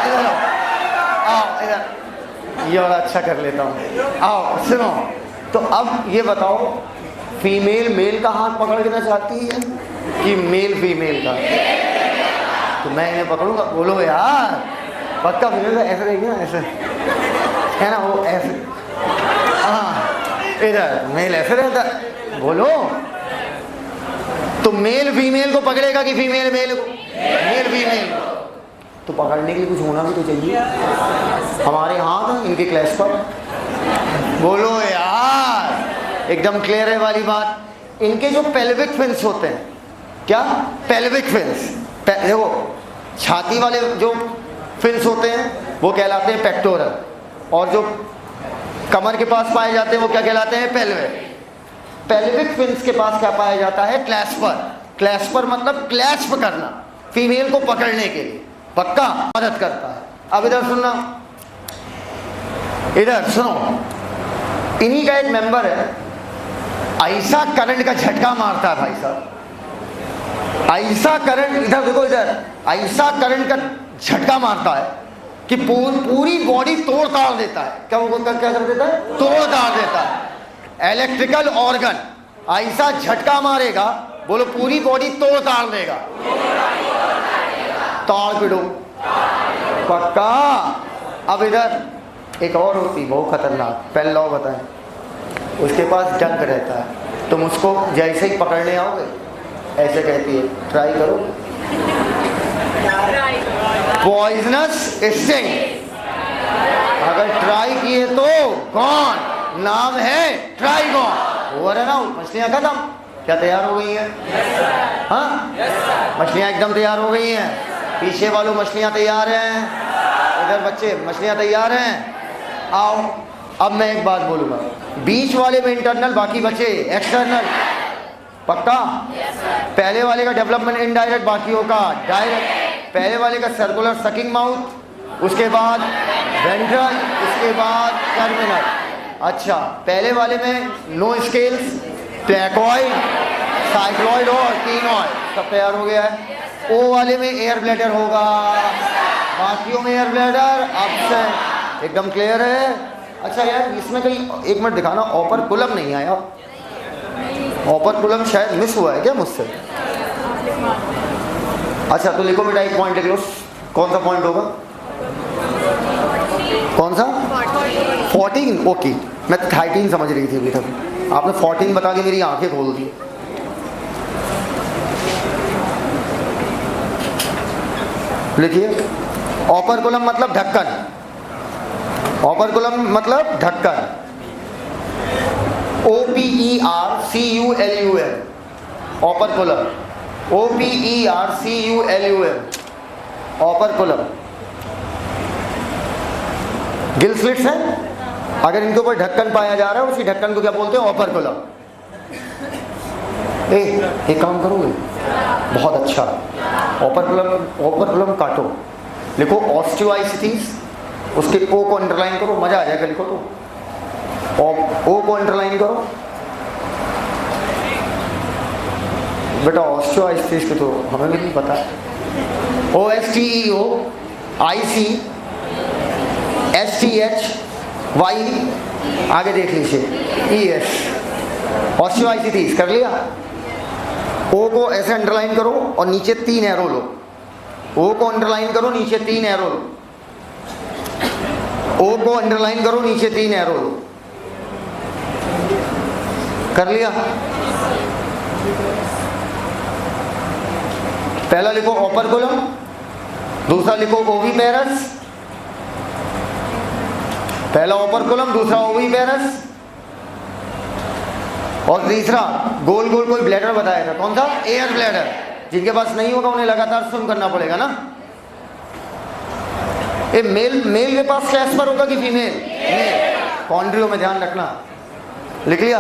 इधर आओ, इधर, ये वाला अच्छा कर लेता हूँ। आओ सुनो, तो अब ये बताओ, फीमेल मेल का हाथ पकड़ना चाहती है कि मेल फीमेल का? तो मैं इन्हें पकड़ूंगा। बोलो यार, पक्का फीमेल का? ऐसे रहेगी ना, ऐसे है ना, वो ऐसे, हाँ, इधर मेल ऐसे रहता। बोलो, तो मेल फीमेल को पकड़ेगा कि फीमेल मेल को? मेल फीमेल को। तो पकड़ने के लिए कुछ होना भी तो चाहिए। हमारे हाथ हैं इनके क्लैश पर। बोलो यार, एकदम क्लियर है वाली बात। इनके जो पेल्विक फिन्स होते हैं, क्या? Pelvic fins. देखो, छाती वाले जो फिन्स होते हैं वो कहलाते हैं पेक्टोरल, और जो कमर के पास पाए जाते हैं वो क्या कहलाते हैं? पेल्विक। पेल्विक फिन्स के पास क्या पाया जाता है? क्लैस्पर। क्लैस्पर मतलब क्लैस्प करना, फीमेल को पकड़ने के लिए, पक्का मदद करता है। अब इधर सुनना, इधर सुनो, इन्हीं का एक मेंबर है, ऐसा करंट का झटका मारता है भाई साहब, ऐसा करंट, इधर देखो, इधर ऐसा करंट का झटका मारता है कि पूरी बॉडी तोड़ ताड़ देता है। क्या वो क्या कर देता है? तोड़ ताड़ देता है। इलेक्ट्रिकल ऑर्गन ऐसा झटका मारेगा, बोलो पूरी बॉडी तोड़ ताड़ देगा। ताड़ पिड़ो पक्का। अब इधर एक और होती बहुत खतरनाक, पेन लॉ बताएं। उसके पास डंक रहता है, तुम उसको जैसे ही पकड़ने आओगे ऐसे कहती है ट्राई करो, पॉइजनस स्टिंग। अगर ट्राई किए तो कौन, नाम है ट्राइगॉन। हो रहा ना, मछलियां खत्म। क्या तैयार हो गई हैं? हाँ, मछलियां एकदम तैयार हो गई हैं। पीछे वालों मछलियां तैयार हैं, इधर बच्चे मछलियां तैयार हैं। आओ, अब मैं एक बात बोलूंगा, बीच वाले में इंटरनल, बाकी बचे एक्सटर्नल। पक्का? पहले वाले का डेवलपमेंट इनडायरेक्ट, बाकियों का डायरेक्ट। पहले वाले का सर्कुलर सकिंग माउथ, उसके बाद वेंट्रल, उसके बाद टर्मिनल। अच्छा, पहले वाले में नो स्केल्स, प्लेकोइड, साइक्लॉइड और टीनॉइड, सब तैयार हो गया है। ओ वाले में एयर ब्लैडर होगा, बाकियों में एयर ब्लैडर एब्सेंट। एकदम क्लियर है? अच्छा यार, इसमें कहीं एक मिनट दिखाना, ओपर्कुलम नहीं आया। ओपर्कुलम शायद मिस हुआ है क्या मुझसे? अच्छा तो लिखो बेटा, एक पॉइंट लिख लो। कौन सा पॉइंट होगा? कौन सा? 14। ओके, मैं 13 समझ रही थी अभी तक, आपने 14 बता के मेरी आंखें खोल दी। लिखिए, ओपर्कुलम मतलब ढक्कन। ओपर्कुलम मतलब ढक्कन। OPERCULUM, ओपर्कुलम। OPERCULUM, ओपर्कुलम। गिल स्लिट्स हैं, अगर इनके ऊपर ढक्कन पाया जा रहा है, उसी ढक्कन को क्या बोलते हैं? ओपर्कुलम। एक काम करोगे? बहुत अच्छा, ओपर्कुलम काटो, लिखो ऑस्टियोआइसिटीज, उसके ओ को अंडरलाइन करो, मजा आ जाएगा। लिखो तो ओ को अंडरलाइन करो बेटा, ऑस्टियोआइसिटीज के तो हमें भी नहीं पता। OSTEOICSTHY, आगे देख लीजिए, ES, ऑस्टियोआइसिटीज कर लिया। ओ को ऐसे अंडरलाइन करो और नीचे 3 एरो लो। ओ को अंडरलाइन करो, नीचे 3 एरो लो। ओ को अंडरलाइन करो, नीचे 3 एरो लो। कर लिया? पहला लिखो ओपर्कुलम, दूसरा लिखो ओविपेरस। पहला ओपर्कुलम, दूसरा ओविपेरस, और तीसरा गोल गोल कोई ब्लैडर बताया था, कौन सा? Air bladder. जिनके पास नहीं होगा उन्हें लगातार सुन करना पड़ेगा ना। ये मेल के पास क्लैस्पर होगा कि फीमेल? मेल। कॉन्ड्रियो में ध्यान रखना। लिख लिया?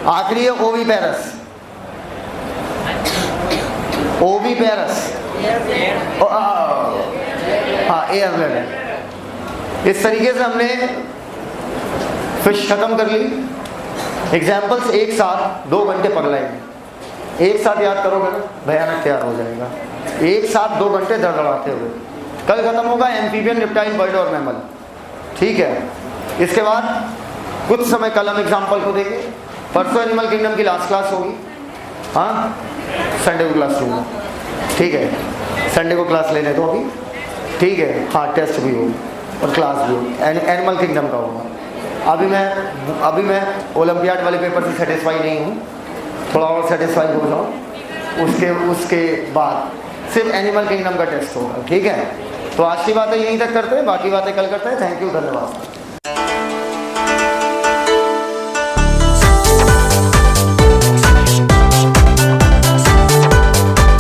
आखिरी है ओविपेरस। ओविपेरस, हाँ, एयर ब्लैडर। इस तरीके से हमने फिश खत्म कर ली। एग्जाम्पल्स एक साथ 2 घंटे पगलाएंगे, एक साथ याद करोगे ना भयानक तैयार हो जाएगा। एक साथ 2 घंटे धड़धड़ाते हुए। कल खत्म होगा एम्फीबियन, रिप्टाइल, बर्ड और मैमल। ठीक है, इसके बाद कुछ समय कल हम एग्जाम्पल को देंगे। परसों एनिमल किंगडम की लास्ट क्लास होगी। हाँ, संडे को क्लास लूँगा। ठीक है, संडे को क्लास लेने दो अभी। ठीक है, हाँ, टेस्ट भी होगी और क्लास भी होगी, एनिमल किंगडम का होगा। अभी मैं ओलंपियाड वाले पेपर से सेटिस्फाई नहीं हूँ, थोड़ा और सेटिस्फाई हो जाओ, उसके बाद सिर्फ एनिमल किंगडम का टेस्ट होगा। ठीक है, तो आज की बातें यहीं तक करते हैं, बाकी बातें कल करते हैं। थैंक यू, धन्यवाद।